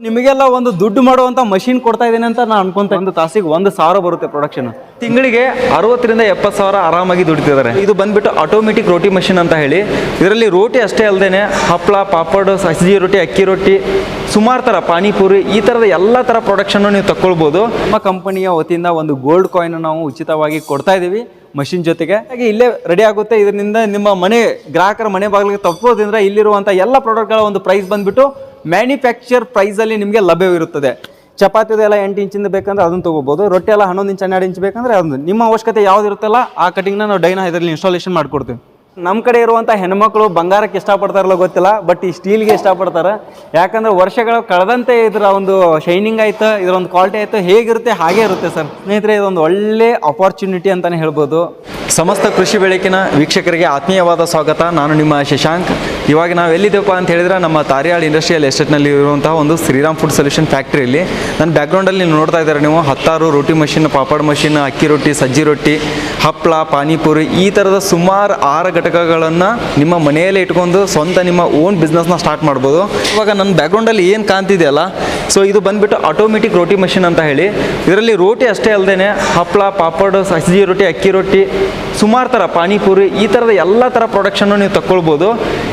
ನಿಮಗೆಲ್ಲ ಒಂದು ದುಡ್ಡು ಮಾಡುವಂತ ಮಷಿನ್ ಕೊಡ್ತಾ ಇದ್ದೀನಿ ಅಂತ ನಾನು ಅನ್ಕೊಂತ. ಒಂದು ತಾಸಿಗೆ 1,000 ಬರುತ್ತೆ ಪ್ರೊಡಕ್ಷನ್. ತಿಂಗಳಿಗೆ 60 ರಿಂದ 70 ಸಾವಿರ ಆರಾಮಾಗಿ ದುಡಿತಿದ್ದಾರೆ. ಇದು ಬಂದ್ಬಿಟ್ಟು ಆಟೋಮೆಟಿಕ್ ರೋಟಿ ಮಷಿನ್ ಅಂತ ಹೇಳಿ. ಇದರಲ್ಲಿ ರೋಟಿ ಅಷ್ಟೇ ಅಲ್ಲದೆ ಹಪ್ಪಳ, ಪಾಪಡ್, ಸಜ್ಜಿ ರೊಟ್ಟಿ, ಅಕ್ಕಿ ರೊಟ್ಟಿ, ಸುಮಾರು ಥರ ಪಾನಿಪುರಿ, ಈ ಥರದ ಎಲ್ಲ ಥರ ಪ್ರಾಡಕ್ಟ್ಸನ್ನು ನೀವು ತಗೊಳ್ಬೋದು. ನಮ್ಮ ಕಂಪನಿಯ ವತಿಯಿಂದ ಒಂದು ಗೋಲ್ಡ್ ಕಾಯಿನ್ ನಾವು ಉಚಿತವಾಗಿ ಕೊಡ್ತಾ ಇದ್ದೀವಿ ಮಷಿನ್ ಜೊತೆಗೆ. ಹಾಗೆ ಇಲ್ಲೇ ರೆಡಿ ಆಗುತ್ತೆ. ಇದರಿಂದ ನಿಮ್ಮ ಮನೆ ಗ್ರಾಹಕರ ಮನೆ ಬಾಗಿಲಿಗೆ ತಪ್ಪೋದ್ರಿಂದ ಇಲ್ಲಿರುವಂಥ ಎಲ್ಲ ಪ್ರಾಡಕ್ಟ್ಗಳ ಒಂದು ಪ್ರೈಸ್ ಬಂದ್ಬಿಟ್ಟು ಮ್ಯಾನುಫ್ಯಾಕ್ಚರ್ ಪ್ರೈಸಲ್ಲಿ ನಿಮಗೆ ಲಭ್ಯವಿರುತ್ತದೆ. ಚಪಾತಿದು ಎಲ್ಲ 8 ಇಂಚಿಂದ ಬೇಕಂದ್ರೆ ಅದನ್ನು ತೊಗೋಬೋದು. ರೊಟ್ಟಿ ಎಲ್ಲ 11 ಇಂಚ್ 12 ಇಂಚ್ ಬೇಕಂದ್ರೆ ಅದನ್ನು ನಿಮ್ಮ ಅವಶ್ಯಕತೆ ಯಾವ್ದು ಇರುತ್ತಲ್ಲ ಆ ಕಟಿಂಗ್ನ ನಾವು ಡೈನ ಇದರಲ್ಲಿ ಇನ್ಸ್ಟಾಲೇಷನ್ ಮಾಡ್ಕೊಡ್ತೀವಿ. ನಮ್ಮ ಕಡೆ ಇರುವಂಥ ಹೆಣ್ಮಕ್ಳು ಬಂಗಾರಕ್ಕೆ ಇಷ್ಟಪಡ್ತಾರಲ್ಲ ಗೊತ್ತಿಲ್ಲ, ಬಟ್ ಈ ಸ್ಟೀಲ್ಗೆ ಇಷ್ಟಪಡ್ತಾರೆ. ಯಾಕಂದರೆ ವರ್ಷಗಳು ಕಳೆದಂತೆ ಇದರ ಒಂದು ಶೈನಿಂಗ್ ಆಯ್ತು, ಇದರ ಒಂದು ಕ್ವಾಲಿಟಿ ಆಯಿತು, ಹೇಗಿರುತ್ತೆ ಹಾಗೇ ಇರುತ್ತೆ ಸರ್. ಸ್ನೇಹಿತರೆ, ಇದೊಂದು ಒಳ್ಳೆ ಅಪಾರ್ಚುನಿಟಿ ಅಂತಲೇ ಹೇಳ್ಬೋದು. ಸಮಸ್ತ ಕೃಷಿ ಬೆಳಕಿನ ವೀಕ್ಷಕರಿಗೆ ಆತ್ಮೀಯವಾದ ಸ್ವಾಗತ. ನಾನು ನಿಮ್ಮ ಶಶಾಂಕ್. ಇವಾಗ ನಾವು ಎಲ್ಲಿದ್ದೇವಪ್ಪ ಅಂತ ಹೇಳಿದ್ರೆ ನಮ್ಮ ತಾರಿಯಾಳ್ ಇಂಡಸ್ಟ್ರಿಯಲ್ ಎಸ್ಟೇಟ್ನಲ್ಲಿ ಇರುವಂತಹ ಒಂದು ಶ್ರೀರಾಮ್ ಫುಡ್ ಸೊಲ್ಯೂಷನ್ ಫ್ಯಾಕ್ಟ್ರಿಯಲ್ಲಿ. ನನ್ನ ಬ್ಯಾಕ್ಗ್ರೌಂಡಲ್ಲಿ ನೋಡ್ತಾ ಇದ್ದಾರೆ ನೀವು 10 ರೋಟಿ ಮಷಿನ್, ಪಾಪಡ್ ಮಷಿನ್, ಅಕ್ಕಿ ರೊಟ್ಟಿ, ಸಜ್ಜಿ ರೊಟ್ಟಿ, ಹಪ್ಪಳ, ಪಾನಿಪುರಿ, ಈ ಥರದ ಸುಮಾರು 6 ಘಟಕಗಳನ್ನು ನಿಮ್ಮ ಮನೆಯಲ್ಲೇ ಇಟ್ಕೊಂಡು ಸ್ವಂತ ನಿಮ್ಮ ಓನ್ ಬಿಸ್ನೆಸ್ನ ಸ್ಟಾರ್ಟ್ ಮಾಡ್ಬೋದು. ಇವಾಗ ನನ್ನ ಬ್ಯಾಕ್ಗ್ರೌಂಡಲ್ಲಿ ಏನು ಕಾಣ್ತಿದೆಯಲ್ಲ, ಸೊ ಇದು ಬಂದುಬಿಟ್ಟು ಆಟೋಮೆಟಿಕ್ ರೋಟಿ ಮಷಿನ್ ಅಂತ ಹೇಳಿ. ಇದರಲ್ಲಿ ರೋಟಿ ಅಷ್ಟೇ ಅಲ್ಲದೆ ಹಪ್ಪಳ, ಪಾಪಡ್, ಸಜ್ಜಿ ರೊಟ್ಟಿ, ಅಕ್ಕಿ ರೊಟ್ಟಿ, ಸುಮಾರು ಥರ ಪಾನಿಪುರಿ, ಈ ಥರದ ಎಲ್ಲ ಥರ ಪ್ರಾಡಕ್ಟ್ಸನ್ನು ನೀವು ತಗೊಳ್ಬೋದು.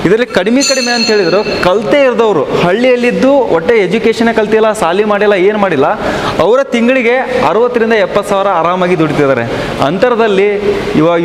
ಇದರಲ್ಲಿ ಕಡಿಮೆ ಅಂತ ಹೇಳಿದ್ರು ಕಲ್ತೇ ಇರೋದವರು, ಹಳ್ಳಿಯಲ್ಲಿದ್ದು ಒಟ್ಟೆ ಎಜುಕೇಷನೇ ಕಲ್ತಿಲ್ಲ, ಸಾಲಿ ಮಾಡಿಲ್ಲ, ಏನು ಮಾಡಿಲ್ಲ, ಅವರ ತಿಂಗಳಿಗೆ 60 ರಿಂದ 70 ಸಾವಿರ ಆರಾಮಾಗಿ ದುಡಿತಿದ್ದಾರೆ. ಅಂತರದಲ್ಲಿ ಇವಾಗ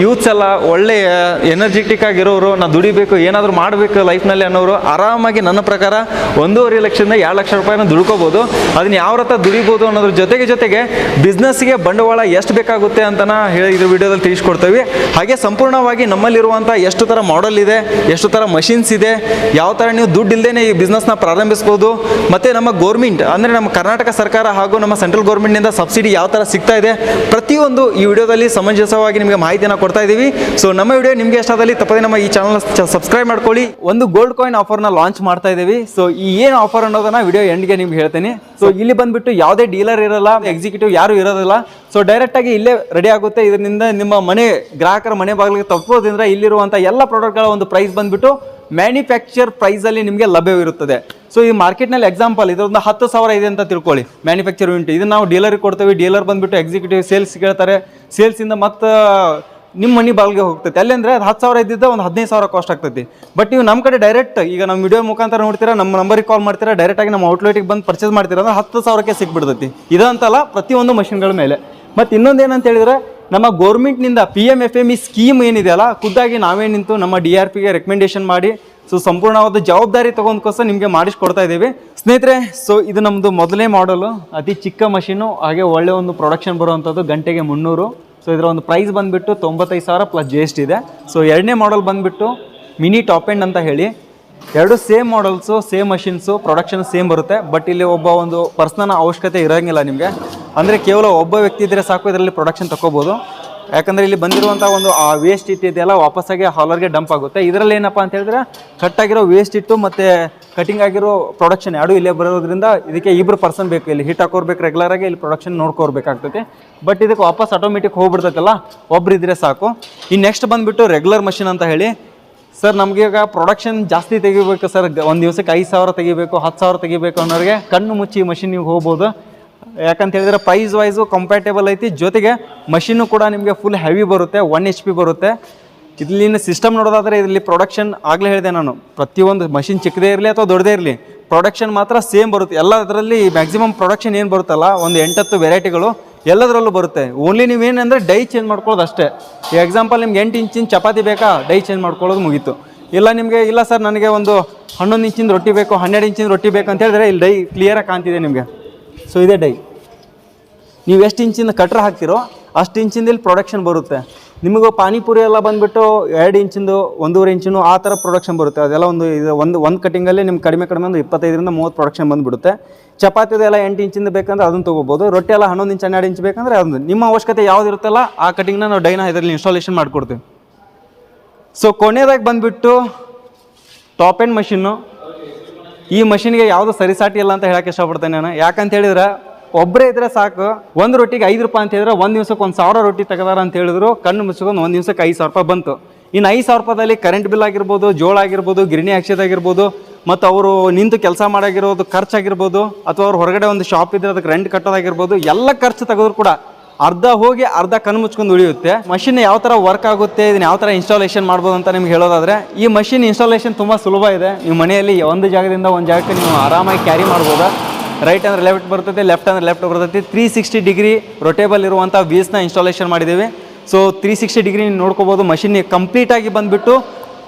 ಯೂತ್ಸ್ ಎಲ್ಲ ಒಳ್ಳೆಯ ಎನರ್ಜೆಟಿಕ್ ಆಗಿರೋರು, ನಾ ದುಡಿಬೇಕು, ಏನಾದರೂ ಮಾಡಬೇಕು ಲೈಫ್ನಲ್ಲಿ ಅನ್ನೋರು ಆರಾಮಾಗಿ ನನ್ನ ಪ್ರಕಾರ 1.5 ಲಕ್ಷದಿಂದ 2 ಲಕ್ಷ ರೂಪಾಯಿನ ದುಡ್ಕೋಬೋದು. ಅದನ್ನ ಯಾವ ಥರ ದುಡಿಬೋದು ಅನ್ನೋದ್ರ ಜೊತೆಗೆ ಬಿಸ್ನೆಸ್ಗೆ ಬಂಡವಾಳ ಎಷ್ಟು ಬೇಕಾಗುತ್ತೆ ಅಂತನ ಹೇಳಿ ಇದ್ರ ವಿಡಿಯೋದಲ್ಲಿ ತಿಳಿಸ್ಕೊಡ್ತೀವಿ. ಹಾಗೆ ಸಂಪೂರ್ಣವಾಗಿ ನಮ್ಮಲ್ಲಿರುವಂಥ ಎಷ್ಟು ಥರ ಮಾಡೆಲ್ ಇದೆ, ಎಷ್ಟು ಥರ ಮಷಿನ್ಸ್ ಇದೆ, ಯಾವ ಥರ ನೀವು ದುಡ್ಡು ಇಲ್ಲದೇ ಈ ಬಿಸ್ನೆಸ್ನ ಪ್ರಾರಂಭಿಸ್ಬೋದು, ಮತ್ತು ನಮ್ಮ ಗೌರ್ಮೆಂಟ್ ಅಂದರೆ ನಮ್ಮ ಕರ್ನಾಟಕ ಸರ್ಕಾರ ಹಾಗೂ ನಮ್ಮ ಸೆಂಟ್ರಲ್ ಗೌರ್ಮೆಂಟ್ನಿಂದ ಸಬ್ಸಿಡಿ ಯಾವ ಥರ ಸಿಗ್ತಾ ಇದೆ, ಪ್ರತಿಯೊಂದು ಈ ವಿಡಿಯೋದಲ್ಲಿ ಸಮಂಜಸವಾಗಿ ನಿಮಗೆ ಮಾಹಿತಿಯನ್ನು ಕೊಡ್ತಾ ಇದ್ದೀವಿ. ಸೊ ನಮ್ಮ ವಿಡಿಯೋ ನಿಮಗೆ ಇಷ್ಟದಲ್ಲಿ ತಪ್ಪದೆ ನಮ್ಮ ಈ ಚಾನಲ್ ಸಬ್ಸ್ಕ್ರೈಬ್ ಮಾಡ್ಕೊಳ್ಳಿ. ಒಂದು ಗೋಲ್ಡ್ ಕಾಯಿನ್ ಆಫರ್ನ ಲಾಂಚ್ ಮಾಡ್ತಾ ಇದ್ದೀವಿ. ಸೊ ಈ ಏನು ಆಫರ್ ಅನ್ನೋದನ್ನ ವಿಡಿಯೋ ಎಂಡ್ಗೆ ನಿಮ್ಗೆ ಹೇಳ್ತೀನಿ. ಸೊ ಇಲ್ಲಿ ಬಂದ್ಬಿಟ್ಟು ಯಾವುದೇ ಡೀಲರ್ ಇರಲ್ಲ, ಎಕ್ಸಿಕ್ಯೂಟಿವ್ ಯಾರು ಇರೋದಿಲ್ಲ. ಸೊ ಡೈರೆಕ್ಟಾಗಿ ಇಲ್ಲೇ ರೆಡಿ ಆಗುತ್ತೆ. ಇದರಿಂದ ನಿಮ್ಮ ಮನೆ ಗ್ರಾಹಕರ ಮನೆ ಬಾಗಿಲಿಗೆ ತಪ್ಪೋದ್ರಿಂದ ಇಲ್ಲಿರುವಂಥ ಎಲ್ಲ ಪ್ರಾಡಕ್ಟ್ಗಳ ಒಂದು ಪ್ರೈಸ್ ಬಂದ್ಬಿಟ್ಟು ಮ್ಯಾನುಫ್ಯಾಕ್ಚರ್ ಪ್ರೈಸಲ್ಲಿ ನಿಮಗೆ ಲಭ್ಯವಿರುತ್ತದೆ. ಸೊ ಈ ಮಾರ್ಕೆಟ್ನಲ್ಲಿ ಎಕ್ಸಾಂಪಲ್ ಇದೊಂದು 10,000 ಇದೆ ಅಂತ ತಿಳ್ಕೊಳ್ಳಿ ಮ್ಯಾನುಫ್ಯಾಕ್ಚರ್ ಯೂನಿಟ್. ಇದನ್ನು ನಾವು ಡೀಲರಿಗೆ ಕೊಡ್ತೀವಿ. ಡೀಲರ್ ಬಂದುಬಿಟ್ಟು ಎಕ್ಸಿಕ್ಯೂಟಿವ್ ಸೇಲ್ಸ್ ಕೇಳ್ತಾರೆ. ಸೇಲ್ಸಿಂದ ಮತ್ತು ನಿಮ್ಮ ಮನೆ ಬಾಗಿಲಿಗೆ ಹೋಗ್ತೈತೆ. ಅಲ್ಲೆಂದರೆ ಅದು 10,000 ಇದ್ದಿದ್ದ ಒಂದು 15,000 ಕಾಸ್ಟ್ ಆಗ್ತೈತಿ. ಬಟ್ ನೀವು ನಮ್ಮ ಕಡೆ ಡೈರೆಕ್ಟ್ ಈಗ ನಮ್ಮ ವಿಡಿಯೋ ಮುಖಾಂತರ ನೋಡ್ತೀರಾ, ನಮ್ಮ ನಂಬರಿಗೆ ಕಾಲ್ ಮಾಡ್ತೀರಾ, ಡೈರೆಕ್ಟಾಗಿ ನಮ್ಮ ಔಟ್ಲೆಟಿಗೆ ಬಂದು ಪರ್ಚೇಸ್ ಮಾಡ್ತೀರಾ ಅಂದ್ರೆ 10,000ಕ್ಕೆ ಸಿಕ್ಬಿಡ್ತೈತಿ. ಇದಂತಲ್ಲ ಪ್ರತಿಯೊಂದು ಮಷಿನ್ಗಳ ಮೇಲೆ. ಮತ್ತು ಇನ್ನೊಂದು ಏನಂತ ಹೇಳಿದ್ರೆ, ನಮ್ಮ ಗೌರ್ಮೆಂಟ್ನಿಂದ PMFME ಸ್ಕೀಮ್ ಏನಿದೆಯಲ್ಲ, ಖುದ್ದಾಗಿ ನಾವೇ ನಿಂತು ನಮ್ಮ DRPಗೆ ರೆಕಮೆಂಡೇಶನ್ ಮಾಡಿ ಸೊ ಸಂಪೂರ್ಣವಾದ ಜವಾಬ್ದಾರಿ ತೊಗೊಂಡ್ಕೋಸ್ಕರ ನಿಮಗೆ ಮಾಡಿಸ್ಕೊಡ್ತಾ ಇದ್ದೀವಿ ಸ್ನೇಹಿತರೆ. ಸೊ ಇದು ನಮ್ಮದು ಮೊದಲನೇ ಮಾಡಲು, ಅತಿ ಚಿಕ್ಕ ಮಷೀನು, ಹಾಗೆ ಒಳ್ಳೆ ಒಂದು ಪ್ರೊಡಕ್ಷನ್ ಬರುವಂಥದ್ದು, ಗಂಟೆಗೆ 300. ಸೊ ಇದರ ಒಂದು ಪ್ರೈಸ್ ಬಂದುಬಿಟ್ಟು 95,000 ಪ್ಲಸ್ GST ಇದೆ. ಸೊ ಎರಡನೇ ಮಾಡಲ್ ಬಂದುಬಿಟ್ಟು ಮಿನಿ ಟಾಪ್ ಎಂಡ್ ಅಂತ ಹೇಳಿ. ಎರಡು same models, same machines, production same ಬರುತ್ತೆ. ಬಟ್ ಇಲ್ಲಿ ಒಬ್ಬ ಒಂದು ಪರ್ಸನ್ನ ಅವಶ್ಯಕತೆ ಇರೋಂಗಿಲ್ಲ ನಿಮಗೆ. ಅಂದರೆ ಕೇವಲ ಒಬ್ಬ ವ್ಯಕ್ತಿ ಇದ್ದರೆ ಸಾಕು ಇದರಲ್ಲಿ ಪ್ರೊಡಕ್ಷನ್ ತಗೋಬೋದು. ಯಾಕಂದರೆ ಇಲ್ಲಿ ಬಂದಿರುವಂಥ ಒಂದು ಆ ವೇಸ್ಟ್ ಇಟ್ಟಿದೆಯಲ್ಲ ವಾಪಸ್ಸಾಗಿ ಹಾಲರ್ಗೆ ಡಂಪ್ ಆಗುತ್ತೆ. ಇದರಲ್ಲಿ ಏನಪ್ಪ ಅಂತ ಹೇಳಿದ್ರೆ ಕಟ್ಟಾಗಿರೋ ವೇಸ್ಟ್ ಇಟ್ಟು ಮತ್ತು ಕಟಿಂಗ್ ಆಗಿರೋ ಪ್ರೊಡಕ್ಷನ್ ಎರಡೂ ಇಲ್ಲೇ ಬರೋದ್ರಿಂದ ಇದಕ್ಕೆ 2 ಪರ್ಸನ್ ಬೇಕು. ಇಲ್ಲಿ ಹಿಟ್ ಹಾಕೋರ್ಬೇಕು ರೆಗ್ಯುಲರಾಗಿ, ಇಲ್ಲಿ ಪ್ರೊಡಕ್ಷನ್ ನೋಡ್ಕೋರ್ಬೇಕಾಗ್ತೈತಿ. ಬಟ್ ಇದಕ್ಕೆ ವಾಪಸ್ ಆಟೋಮೆಟಿಕ್ ಹೋಗ್ಬಿಡ್ತೈತಲ್ಲ, ಒಬ್ರು ಇದ್ರೆ ಸಾಕು. ಈ ನೆಕ್ಸ್ಟ್ ಬಂದುಬಿಟ್ಟು ರೆಗ್ಯುಲರ್ ಮಷಿನ್ ಅಂತ ಹೇಳಿ. ಸರ್ ನಮಗೆ ಈಗ ಪ್ರೊಡಕ್ಷನ್ ಜಾಸ್ತಿ ತೆಗಿಬೇಕು ಸರ್, ಒಂದು ದಿವಸಕ್ಕೆ 5,000 ತೆಗಿಬೇಕು, 10,000 ತೆಗಿಬೇಕು ಅನ್ನೋರಿಗೆ ಕಣ್ಣು ಮುಚ್ಚಿ ಈ ಮಷಿನ್ ನೀವು ಹೋಗ್ಬೋದು. ಯಾಕಂತ ಹೇಳಿದ್ರೆ ಪ್ರೈಸ್ ವೈಸು ಕಂಪ್ಯಾಟೇಬಲ್ ಐತಿ. ಜೊತೆಗೆ ಮಷಿನ್ನು ಕೂಡ ನಿಮಗೆ ಫುಲ್ ಹೆವಿ ಬರುತ್ತೆ, 1 HP ಬರುತ್ತೆ. ಇಲ್ಲಿನ ಸಿಸ್ಟಮ್ ನೋಡೋದಾದರೆ ಇದರಲ್ಲಿ ಪ್ರೊಡಕ್ಷನ್ ಆಗಲೇ ಹೇಳಿದೆ ನಾನು, ಪ್ರತಿಯೊಂದು ಮಷಿನ್ ಚಿಕ್ಕದೇ ಇರಲಿ ಅಥವಾ ದೊಡ್ಡದೇ ಇರಲಿ ಪ್ರೊಡಕ್ಷನ್ ಮಾತ್ರ ಸೇಮ್ ಬರುತ್ತೆ. ಎಲ್ಲದರಲ್ಲಿ ಮ್ಯಾಕ್ಸಿಮಮ್ ಪ್ರೊಡಕ್ಷನ್ ಏನು ಬರುತ್ತಲ್ಲ, ಒಂದು 8-10 ವೆರೈಟಿಗಳು ಎಲ್ಲದರಲ್ಲೂ ಬರುತ್ತೆ. ಓನ್ಲಿ ನೀವೇನಂದರೆ ಡೈ ಚೇಂಜ್ ಮಾಡ್ಕೊಳ್ಳೋದು ಅಷ್ಟೇ. ಈ ಎಕ್ಸಾಂಪಲ್ ನಿಮ್ಗೆ 8 ಇಂಚಿನ ಚಪಾತಿ ಬೇಕಾ, ಡೈ ಚೇಂಜ್ ಮಾಡ್ಕೊಳ್ಳೋದು ಮುಗೀತು. ಇಲ್ಲ ನಿಮಗೆ ಇಲ್ಲ ಸರ್ ನನಗೆ ಒಂದು 11 ಇಂಚಿನ ರೊಟ್ಟಿ ಬೇಕು, 12 ಇಂಚಿನ ರೊಟ್ಟಿ ಬೇಕು ಅಂತ ಹೇಳಿದ್ರೆ ಇಲ್ಲಿ ಡೈ ಕ್ಲಿಯರಾಗಿ ಕಾಣ್ತಿದೆ ನಿಮಗೆ. ಸೊ ಇದೇ ಡೈ, ನೀವು ಎಷ್ಟು ಇಂಚಿನ ಕಟ್ರ್ ಹಾಕ್ತಿರೋ ಅಷ್ಟು ಇಂಚಿಂದ ಇಲ್ಲಿ ಪ್ರೊಡಕ್ಷನ್ ಬರುತ್ತೆ. ನಿಮಗೂ ಪಾನಿಪುರಿ ಎಲ್ಲ ಬಂದುಬಿಟ್ಟು 2 ಇಂಚಿಂದು 1.5 ಇಂಚಿನ ಆ ಥರ ಪ್ರೊಡಕ್ಷನ್ ಬರುತ್ತೆ. ಅದೆಲ್ಲ ಒಂದು ಕಟಿಂಗಲ್ಲಿ ನಿಮ್ಗೆ ಕಡಿಮೆ ಒಂದು 25 ರಿಂದ 30 ಪ್ರೊಡಕ್ಷನ್ ಬಂದುಬಿಡುತ್ತೆ. ಚಪಾತಿದೆಲ್ಲ 8 ಇಂಚಿಂದ ಬೇಕಂದ್ರೆ ಅದನ್ನು ತೊಗೋಬೋದು. ರೊಟ್ಟಿ ಎಲ್ಲ 11 ಇಂಚ್ 12 ಇಂಚ್ ಬೇಕಂದ್ರೆ ಅದನ್ನು ನಿಮ್ಮ ಅವಶ್ಯಕತೆ ಯಾವ್ದು ಇರುತ್ತಲ್ಲ ಆ ಕಟಿಂಗ್ನ ನಾವು ಡೈನ ಇದರಲ್ಲಿ ಇನ್ಸ್ಟಾಲೇಷನ್ ಮಾಡಿಕೊಡ್ತೀವಿ. ಸೊ ಕೊನೆಯದಾಗಿ ಬಂದುಬಿಟ್ಟು ಟಾಪ್ ಎಂಡ್ ಮಷಿನ್ನು. ಈ ಮಷಿನ್ಗೆ ಯಾವುದು ಸರಿಸಾಟಿ ಇಲ್ಲ ಅಂತ ಹೇಳಕ್ಕೆ ಇಷ್ಟಪಡ್ತೇನೆ ನಾನು. ಯಾಕಂತ ಹೇಳಿದ್ರೆ ಒಬ್ಬರೇ ಇದ್ರೆ ಸಾಕು, ಒಂದು ರೊಟ್ಟಿಗೆ 5 ರೂಪಾಯಿ ಅಂತ ಹೇಳಿದ್ರೆ ಒಂದು ದಿವಸಕ್ಕೆ 1,000 ರೊಟ್ಟಿ ತೆಗೆದಾರ ಅಂತ ಹೇಳಿದ್ರು ಕಣ್ಣು ಮುಚ್ಕೊಂಡು ಒಂದು ದಿವಸಕ್ಕೆ 5,000 ರೂಪಾಯಿ ಬಂತು. ಇನ್ನು 5,000 ರೂಪಾಯಿದಲ್ಲಿ ಕರೆಂಟ್ ಬಿಲ್ ಆಗಿರ್ಬೋದು, ಜೋಳ ಆಗಿರ್ಬೋದು, ಗಿರಣಿ ಹಾಕ್ಸೋದಾಗಿರ್ಬೋದು, ಮತ್ತು ಅವರು ನಿಂತು ಕೆಲಸ ಮಾಡಾಗಿರೋದು ಖರ್ಚಾಗಿರ್ಬೋದು, ಅಥವಾ ಅವ್ರು ಹೊರಗಡೆ ಒಂದು ಶಾಪ್ ಇದ್ರೆ ಅದಕ್ಕೆ ರೆಂಟ್ ಕಟ್ಟೋದಾಗಿರ್ಬೋದು, ಎಲ್ಲ ಖರ್ಚು ತೆಗೆದ್ರು ಕೂಡ ಅರ್ಧ ಹೋಗಿ ಅರ್ಧ ಕಣ್ಣು ಮುಚ್ಕೊಂಡು ಉಳಿಯುತ್ತೆ. ಮಷಿನ್ ಯಾವ ಥರ ವರ್ಕ್ ಆಗುತ್ತೆ, ಇದನ್ನ ಯಾವ ಥರ ಇನ್ಸ್ಟಾಲೇಷನ್ ಮಾಡ್ಬೋದು ಅಂತ ನಿಮ್ಗೆ ಹೇಳೋದಾದರೆ, ಈ ಮಷಿನ್ ಇನ್ಸ್ಟಾಲೇಷನ್ ತುಂಬ ಸುಲಭ ಇದೆ. ನೀವು ಮನೆಯಲ್ಲಿ ಒಂದು ಜಾಗದಿಂದ ಒಂದು ಜಾಗಕ್ಕೆ ನೀವು ಆರಾಮಾಗಿ ಕ್ಯಾರಿ ಮಾಡ್ಬೋದು. ರೈಟ್ ಅಂದರೆ ಲೆಫ್ಟ್ ಬರ್ತೈತೆ, ಲೆಫ್ಟ್ ಅಂದರೆ ಲೆಫ್ಟ್ ಬರ್ತೈತಿ. 360 ಡಿಗ್ರಿ ರೊಟೇಬಲ್ ಇರುವಂಥ ವೀಲ್ಸ್ನ ಇನ್ಸ್ಟಾಲೇಷನ್ ಮಾಡಿದ್ದೀವಿ. ಸೊ 360 ಡಿಗ್ರಿ ನೋಡ್ಕೋಬೋದು. ಮಷಿನ್ ಕಂಪ್ಲೀಟಾಗಿ ಬಂದುಬಿಟ್ಟು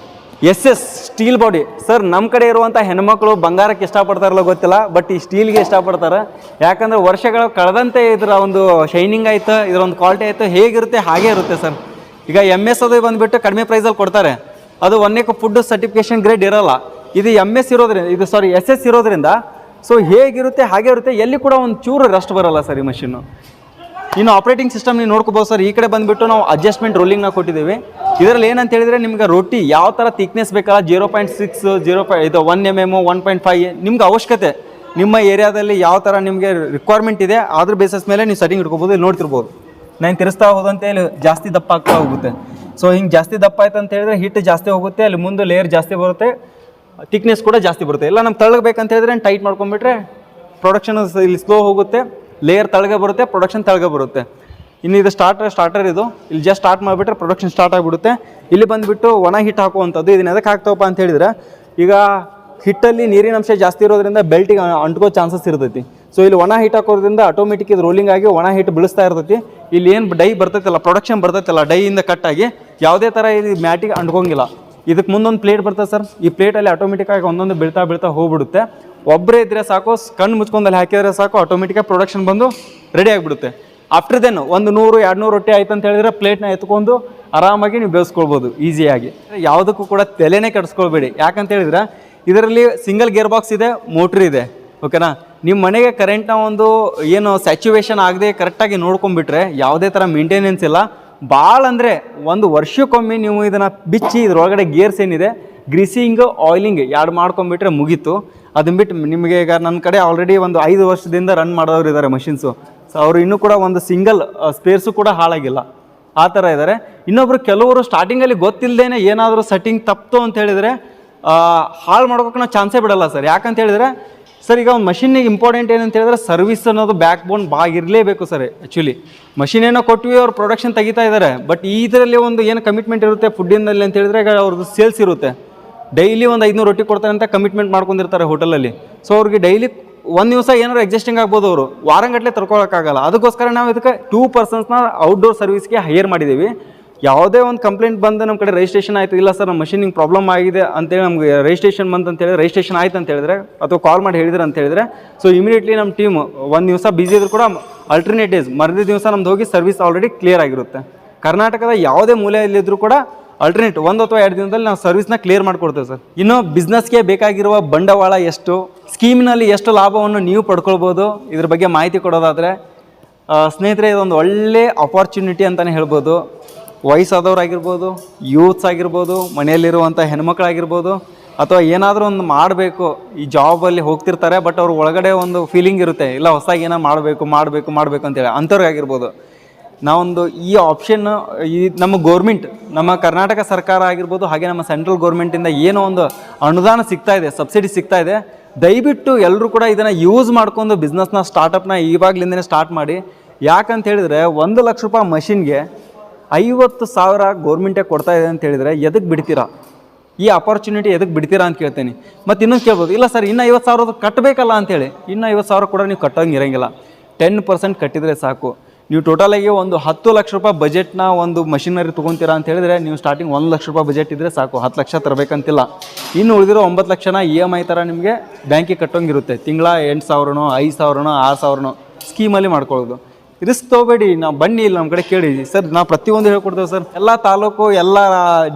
SS ಸ್ಟೀಲ್ ಬಾಡಿ. ಸರ್, ನಮ್ಮ ಕಡೆ ಇರುವಂಥ ಹೆಣ್ಮಕ್ಳು ಬಂಗಾರಕ್ಕೆ ಇಷ್ಟಪಡ್ತಾರಲ್ಲ ಗೊತ್ತಿಲ್ಲ, ಬಟ್ ಈ ಸ್ಟೀಲ್ಗೆ ಇಷ್ಟಪಡ್ತಾರೆ. ಯಾಕಂದರೆ ವರ್ಷಗಳು ಕಳೆದಂತೆ ಇದರ ಒಂದು ಶೈನಿಂಗ್ ಆಯಿತು, ಇದರ ಒಂದು ಕ್ವಾಲಿಟಿ ಆಯಿತು, ಹೇಗಿರುತ್ತೆ ಹಾಗೇ ಇರುತ್ತೆ ಸರ್. ಈಗ MS ಅದು ಬಂದುಬಿಟ್ಟು ಕಡಿಮೆ ಪ್ರೈಸಲ್ಲಿ ಕೊಡ್ತಾರೆ, ಅದು ಒಂದೇಕ ಫುಡ್ ಸರ್ಟಿಫಿಕೇಷನ್ ಗ್ರೇಡ್ ಇರೋಲ್ಲ. ಇದು MS ಇರೋದ್ರಿಂದ, ಇದು SS ಇರೋದ್ರಿಂದ ಸೊ ಹೇಗಿರುತ್ತೆ ಹಾಗೆ ಇರುತ್ತೆ, ಎಲ್ಲಿ ಕೂಡ ಒಂದು ಚೂರು ರಸ್ಟ್ ಬರೋಲ್ಲ ಸರ್ ಈ ಮಷೀನು. ಇನ್ನು ಆಪ್ರೇಟಿಂಗ್ ಸಿಸ್ಟಮ್ ನೀವು ನೋಡ್ಕೋಬೋದು ಸರ್. ಈ ಕಡೆ ಬಂದುಬಿಟ್ಟು ನಾವು ಅಡ್ಜಸ್ಟ್ಮೆಂಟ್ ರೋಲಿಂಗ್ನ ಕೊಟ್ಟಿದ್ದೀವಿ. ಇದರಲ್ಲಿ ಏನಂತ ಹೇಳಿದರೆ, ನಿಮ್ಗೆ ರೊಟ್ಟಿ ಯಾವ ಥರ ಥಿಕ್ನೆಸ್ ಬೇಕಲ್ಲ, 0.6 ಇದು 1 mm 1.5 ನಿಮ್ಗೆ ಅವಶ್ಯಕತೆ, ನಿಮ್ಮ ಏರಿಯಾದಲ್ಲಿ ಯಾವ ಥರ ನಿಮಗೆ ರಿಕ್ವೈರ್ಮೆಂಟ್ ಇದೆ ಅದ್ರ ಬೇಸಿಸ್ ಮೇಲೆ ನೀವು ಸೆಟ್ಟಿಂಗ್ ಇಟ್ಕೋಬೋದು. ಇಲ್ಲಿ ನೋಡ್ತಿರ್ಬೋದು, ನಾನು ತಿರ್ಸ್ತಾ ಹೋದಂತೆ ಇಲ್ಲಿ ಜಾಸ್ತಿ ದಪ್ಪ ಆಗ್ತಾ ಹೋಗುತ್ತೆ. ಸೊ ಹಿಂಗೆ ಜಾಸ್ತಿ ದಪ್ಪ ಆಯ್ತು ಅಂತ ಹೇಳಿದ್ರೆ ಹಿಟ್ ಜಾಸ್ತಿ ಹೋಗುತ್ತೆ, ಅಲ್ಲಿ ಮುಂದೆ ಲೇಯರ್ ಜಾಸ್ತಿ ಬರುತ್ತೆ, ಥಿಕ್ನೆಸ್ ಕೂಡ ಜಾಸ್ತಿ ಬರುತ್ತೆ. ಇಲ್ಲ ನಮ್ಗೆ ತಳಗಬೇಕಂತ ಹೇಳಿದ್ರೆ ಟೈಟ್ ಮಾಡ್ಕೊಂಡ್ಬಿಟ್ರೆ ಪ್ರೊಡಕ್ಷನ್ ಇಲ್ಲಿ ಸ್ಲೋ ಹೋಗುತ್ತೆ, ಲೇಯರ್ ತಳಗೆ ಬರುತ್ತೆ, ಪ್ರೊಡಕ್ಷನ್ ತಳಗೆ ಬರುತ್ತೆ. ಇನ್ನು ಇದು ಸ್ಟಾರ್ಟರ್ ಇದು, ಇಲ್ಲಿ ಜಸ್ಟ್ ಸ್ಟಾರ್ಟ್ ಮಾಡಿಬಿಟ್ರೆ ಪ್ರೊಡಕ್ಷನ್ ಸ್ಟಾರ್ಟ್ ಆಗಿಬಿಡುತ್ತೆ. ಇಲ್ಲಿ ಬಂದುಬಿಟ್ಟು ಒಣ ಹಿಟ್ಟು ಹಾಕುವಂಥದ್ದು. ಇದನ್ನ ಎದಕ್ಕೆ ಹಾಕ್ತವಪ್ಪ ಅಂತ ಹೇಳಿದ್ರೆ, ಈಗ ಹಿಟ್ಟಲ್ಲಿ ನೀರಿನ ಅಂಶ ಜಾಸ್ತಿ ಇರೋದ್ರಿಂದ ಬೆಲ್ಟಿಗೆ ಅಂಟ್ಕೋ ಚಾನ್ಸಸ್ ಇರ್ತೈತಿ. ಸೊ ಇಲ್ಲಿ ಒಣ ಹಿಟ್ಟು ಹಾಕೋದ್ರಿಂದ ಆಟೋಮೆಟಿಕ್ ಇದು ರೋಲಿಂಗ್ ಆಗಿ ಒಣ ಹಿಟ್ಟು ಬೀಳಿಸ್ತಾ ಇರ್ತೈತಿ. ಇಲ್ಲಿ ಏನು ಡೈ ಬರ್ತೈತಲ್ಲ, ಪ್ರೊಡಕ್ಷನ್ ಬರ್ತೈತಲ್ಲ, ಡೈಯಿಂದ ಕಟ್ಟಾಗಿ ಯಾವುದೇ ಥರ ಇದು ಮ್ಯಾಟಿಗೆ ಅಂಟ್ಕೊಂಗಿಲ್ಲ. ಇದಕ್ಕೆ ಮುಂದೊಂದು ಪ್ಲೇಟ್ ಬರ್ತದೆ ಸರ್. ಈ ಪ್ಲೇಟಲ್ಲಿ ಆಟೋಮೆಟಿಕ್ಕಾಗಿ ಒಂದೊಂದು ಬೀಳ್ತಾ ಹೋಗ್ಬಿಡುತ್ತೆ. ಒಬ್ಬರೇ ಇದ್ದರೆ ಸಾಕು, ಕಣ್ಣು ಮುಚ್ಕೊಂಡಲ್ಲಿ ಹಾಕಿದರೆ ಸಾಕು, ಆಟೋಮೆಟಿಕಾಗಿ ಪ್ರೊಡಕ್ಷನ್ ಬಂದು ರೆಡಿ ಆಗಿಬಿಡುತ್ತೆ. ಆಫ್ಟರ್ ದೆನ್ ಒಂದು 100-200 ರೊಟ್ಟಿ ಆಯ್ತು ಅಂತ ಹೇಳಿದ್ರೆ ಪ್ಲೇಟ್ನ ಎತ್ಕೊಂಡು ಆರಾಮಾಗಿ ನೀವು ಬೇಯಿಸ್ಕೊಳ್ಬೋದು ಈಸಿಯಾಗಿ. ಯಾವುದಕ್ಕೂ ಕೂಡ ತಲೆನೇ ಕೆಡಿಸ್ಕೊಳ್ಬೇಡಿ. ಯಾಕಂತ ಹೇಳಿದ್ರೆ ಇದರಲ್ಲಿ ಸಿಂಗಲ್ ಗೇರ್ ಬಾಕ್ಸ್ ಇದೆ, ಮೋಟ್ರ್ ಇದೆ, ಓಕೆನಾ. ನಿಮ್ಮ ಮನೆಗೆ ಕರೆಂಟ್ನ ಒಂದು ಏನು ಸ್ಯಾಚುವೇಶನ್ ಆಗದೆ ಕರೆಕ್ಟಾಗಿ ನೋಡ್ಕೊಂಡ್ಬಿಟ್ರೆ ಯಾವುದೇ ಥರ ಮೇಂಟೆನೆನ್ಸ್ ಇಲ್ಲ. ಭಾಳ ಅಂದರೆ ಒಂದು ವರ್ಷಕ್ಕೊಮ್ಮೆ ನೀವು ಇದನ್ನು ಬಿಚ್ಚಿ ಇದರೊಳಗಡೆ ಗೇರ್ಸ್ ಏನಿದೆ ಗ್ರೀಸಿಂಗ್ ಆಯಿಲಿಂಗ್ 2 ಮಾಡ್ಕೊಂಡ್ಬಿಟ್ರೆ ಮುಗೀತು. ಅದನ್ನ ಬಿಟ್ಟು ನಿಮಗೆ ಈಗ ನನ್ನ ಕಡೆ ಆಲ್ರೆಡಿ ಒಂದು 5 ವರ್ಷದಿಂದ ರನ್ ಮಾಡೋರು ಇದ್ದಾರೆ ಮಷಿನ್ಸು. ಸೊ ಅವರು ಇನ್ನೂ ಕೂಡ ಒಂದು ಸಿಂಗಲ್ ಸ್ಪೇರ್ಸು ಕೂಡ ಹಾಳಾಗಿಲ್ಲ, ಆ ಥರ ಇದ್ದಾರೆ. ಇನ್ನೊಬ್ರು ಕೆಲವರು ಸ್ಟಾರ್ಟಿಂಗಲ್ಲಿ ಗೊತ್ತಿಲ್ಲದೇನೆ ಏನಾದರೂ ಸೆಟ್ಟಿಂಗ್ ತಪ್ಪು ಅಂತ ಹೇಳಿದರೆ ಹಾಳು ಮಾಡ್ಕೋಕೆ ನಾವು ಚಾನ್ಸೇ ಬಿಡಲ್ಲ ಸರ್. ಯಾಕಂತ ಹೇಳಿದರೆ ಸರ್, ಈಗ ಒಂದು ಮಷಿನ್ನಿಗೆ ಇಂಪಾರ್ಟೆಂಟ್ ಏನಂತ ಹೇಳಿದ್ರೆ ಸರ್ವಿಸ್ ಅನ್ನೋದು ಬ್ಯಾಕ್ ಬೋನ್ ಭಾಳ ಇರಲೇಬೇಕು ಸರ್. ಆ್ಯಕ್ಚುಲಿ ಮಷಿನ್ ಏನೋ ಕೊಟ್ವಿ, ಅವ್ರು ಪ್ರೊಡಕ್ಷನ್ ತೆಗಿತಾ ಇದ್ದಾರೆ, ಬಟ್ ಇದರಲ್ಲಿ ಒಂದು ಏನು ಕಮಿಟ್ಮೆಂಟ್ ಇರುತ್ತೆ ಫುಡ್ಡಿನಲ್ಲಿ ಅಂತ ಹೇಳಿದ್ರೆ, ಈಗ ಅವ್ರದ್ದು ಸೇಲ್ಸ್ ಇರುತ್ತೆ. ಡೈಲಿ ಒಂದು 500 ರೊಟ್ಟಿ ಕೊಡ್ತಾರೆ ಅಂತ ಕಮಿಟ್ಮೆಂಟ್ ಮಾಡ್ಕೊಂಡಿರ್ತಾರೆ ಹೋಟೆಲಲ್ಲಿ. ಸೊ ಅವ್ರಿಗೆ ಡೈಲಿ ಒಂದು ದಿವಸ ಏನಾದ್ರು ಅಡ್ಜಸ್ಟಿಂಗ್ ಆಗ್ಬೋದು, ಅವರು ವಾರಂಗಟ್ಟಲೆ ತರ್ಕೊಳಕ್ಕಾಗಲ್ಲ. ಅದಕ್ಕೋಸ್ಕರ ನಾವು ಇದಕ್ಕೆ 2 ಪರ್ಸನ್ಸ್ನ ಔಟ್ಡೋರ್ ಸರ್ವಿಸ್ಗೆ ಹೈಯರ್ ಮಾಡಿದ್ದೀವಿ. ಯಾವುದೇ ಒಂದು ಕಂಪ್ಲೇಂಟ್ ಬಂದು ನಮ್ಮ ಕಡೆ ರಿಜಿಸ್ಟ್ರೇಷನ್ ಆಯಿತು, ಇಲ್ಲ ಸರ್ ನಮ್ಮ ಮಷಿನಿಗೆ ಪ್ರಾಬ್ಲಮ್ ಆಗಿದೆ ಅಂತೇಳಿ ನಮಗೆ ರಿಜಿಸ್ಟ್ರೇಷನ್ ಬಂತು ಅಂತೇಳಿ, ರಿಜಿಸ್ಟ್ರೇಷನ್ ಆಯ್ತು ಅಂತ ಹೇಳಿದ್ರೆ ಅಥವಾ ಕಾಲ್ ಮಾಡಿ ಹೇಳಿದ್ರೆ ಅಂತ ಹೇಳಿದ್ರೆ, ಸೊ ಇಮಿಡಿಯೇಟ್ಲಿ ನಮ್ಮ ಟೀಮ್ ಒಂದು ದಿವಸ ಬಿಸಿ ಇದ್ರು ಕೂಡ ಅಲ್ಟರ್ನೇಟ್ ಡೇಸ್ ಮರದಿ ದಿವಸ ನಮ್ದು ಹೋಗಿ ಸರ್ವಿಸ್ ಆಲ್ರೆಡಿ ಕ್ಲಿಯರ್ ಆಗಿರುತ್ತೆ. ಕರ್ನಾಟಕದ ಯಾವುದೇ ಮೂಲೆಯಲ್ಲಿದ್ದರೂ ಕೂಡ ಅಲ್ಟರ್ನೇಟ್ 1 ಅಥವಾ 2 ದಿನದಲ್ಲಿ ನಾವು ಸರ್ವಿಸ್ನ ಕ್ಲಿಯರ್ ಮಾಡಿಕೊಡ್ತೇವೆ ಸರ್. ಇನ್ನು ಬಿಸ್ನೆಸ್ಗೆ ಬೇಕಾಗಿರುವ ಬಂಡವಾಳ ಎಷ್ಟು, ಸ್ಕೀಮ್ನಲ್ಲಿ ಎಷ್ಟು ಲಾಭವನ್ನು ನೀವು ಪಡ್ಕೊಳ್ಬೋದು, ಇದ್ರ ಬಗ್ಗೆ ಮಾಹಿತಿ ಕೊಡೋದಾದರೆ ಸ್ನೇಹಿತರೆ, ಇದೊಂದು ಒಳ್ಳೆ ಅಪಾರ್ಚುನಿಟಿ ಅಂತಲೇ ಹೇಳ್ಬೋದು. ವಯಸ್ಸಾದವ್ರಾಗಿರ್ಬೋದು, ಯೂತ್ಸ್ ಆಗಿರ್ಬೋದು, ಮನೆಯಲ್ಲಿರುವಂಥ ಹೆಣ್ಮಕ್ಳಾಗಿರ್ಬೋದು, ಅಥವಾ ಏನಾದರೂ ಒಂದು ಮಾಡಬೇಕು ಈ ಜಾಬಲ್ಲಿ ಹೋಗ್ತಿರ್ತಾರೆ, ಬಟ್ ಅವ್ರ ಒಳಗಡೆ ಒಂದು ಫೀಲಿಂಗ್ ಇರುತ್ತೆ, ಇಲ್ಲ ಹೊಸದಾಗಿ ಏನೋ ಮಾಡಬೇಕು ಅಂತೇಳಿ, ಅಂಥವ್ರಿಗಾಗಿರ್ಬೋದು. ನಾವೊಂದು ಈ ಆಪ್ಷನ್ ಈ ನಮ್ಮ ಗೌರ್ಮೆಂಟ್, ನಮ್ಮ ಕರ್ನಾಟಕ ಸರ್ಕಾರ ಆಗಿರ್ಬೋದು, ಹಾಗೆ ನಮ್ಮ ಸೆಂಟ್ರಲ್ ಗೌರ್ಮೆಂಟಿಂದ ಏನೋ ಒಂದು ಅನುದಾನ ಸಿಗ್ತಾ ಇದೆ, ಸಬ್ಸಿಡಿ ಸಿಗ್ತಾ ಇದೆ. ದಯವಿಟ್ಟು ಎಲ್ಲರೂ ಕೂಡ ಇದನ್ನು ಯೂಸ್ ಮಾಡ್ಕೊಂಡು ಬಿಸ್ನೆಸ್ನ ಸ್ಟಾರ್ಟಪ್ನ ಇವಾಗಲಿಂದನೇ ಸ್ಟಾರ್ಟ್ ಮಾಡಿ. ಯಾಕಂತ ಹೇಳಿದರೆ 1 ಲಕ್ಷ ರೂಪಾಯಿ ಮಷಿನ್ಗೆ 50,000 ಗೌರ್ಮೆಂಟೇ ಕೊಡ್ತಾ ಇದೆ ಅಂತ ಹೇಳಿದರೆ ಎದಕ್ಕೆ ಬಿಡ್ತೀರಾ? ಈ ಅಪಾರ್ಚುನಿಟಿ ಎದಕ್ಕೆ ಬಿಡ್ತೀರಾ ಅಂತ ಕೇಳ್ತೀನಿ. ಮತ್ತು ಇನ್ನೊಂದು ಕೇಳ್ಬೋದು, ಇಲ್ಲ ಸರ್ ಇನ್ನೂ 50,000 ಕಟ್ಟಬೇಕಲ್ಲ ಅಂತೇಳಿ. ಇನ್ನೂ 50,000 ಕೂಡ ನೀವು ಕಟ್ಟೋಂಗೆ ಇರೋಂಗಿಲ್ಲ. 10% ಕಟ್ಟಿದರೆ ಸಾಕು. ನೀವು ಟೋಟಲಾಗಿ ಒಂದು 10 ಲಕ್ಷ ರೂಪಾಯಿ ಬಜೆಟ್ನ ಒಂದು ಮಷಿನರಿ ತೊಗೊತೀರಾ ಅಂತ ಹೇಳಿದ್ರೆ, ನೀವು ಸ್ಟಾರ್ಟಿಂಗ್ 1 ಲಕ್ಷ ರೂಪಾಯಿ ಬಜೆಟ್ ಇದ್ದರೆ ಸಾಕು, 10 ಲಕ್ಷ ತರಬೇಕಂತಿಲ್ಲ. ಇನ್ನು ಉಳಿದಿರೋ 9 ಲಕ್ಷನ EMI ಥರ ನಿಮಗೆ ಬ್ಯಾಂಕಿಗೆ ಕಟ್ಟೋಂಗಿರುತ್ತೆ. ತಿಂಗಳ 8,000ನೋ 5,000ನೋ 6,000ನೋ ಸ್ಕೀಮಲ್ಲಿ ಮಾಡ್ಕೊಳ್ಳೋದು. ರಿಸ್ಕ್ ತೊಗೋಬೇಡಿ. ನಾವು ಬನ್ನಿ, ಇಲ್ಲಿ ನಮ್ಮ ಕಡೆ ಕೇಳಿ ಸರ್, ನಾವು ಪ್ರತಿಯೊಂದು ಹೇಳ್ಕೊಡ್ತೇವೆ ಸರ್. ಎಲ್ಲ ತಾಲೂಕು ಎಲ್ಲ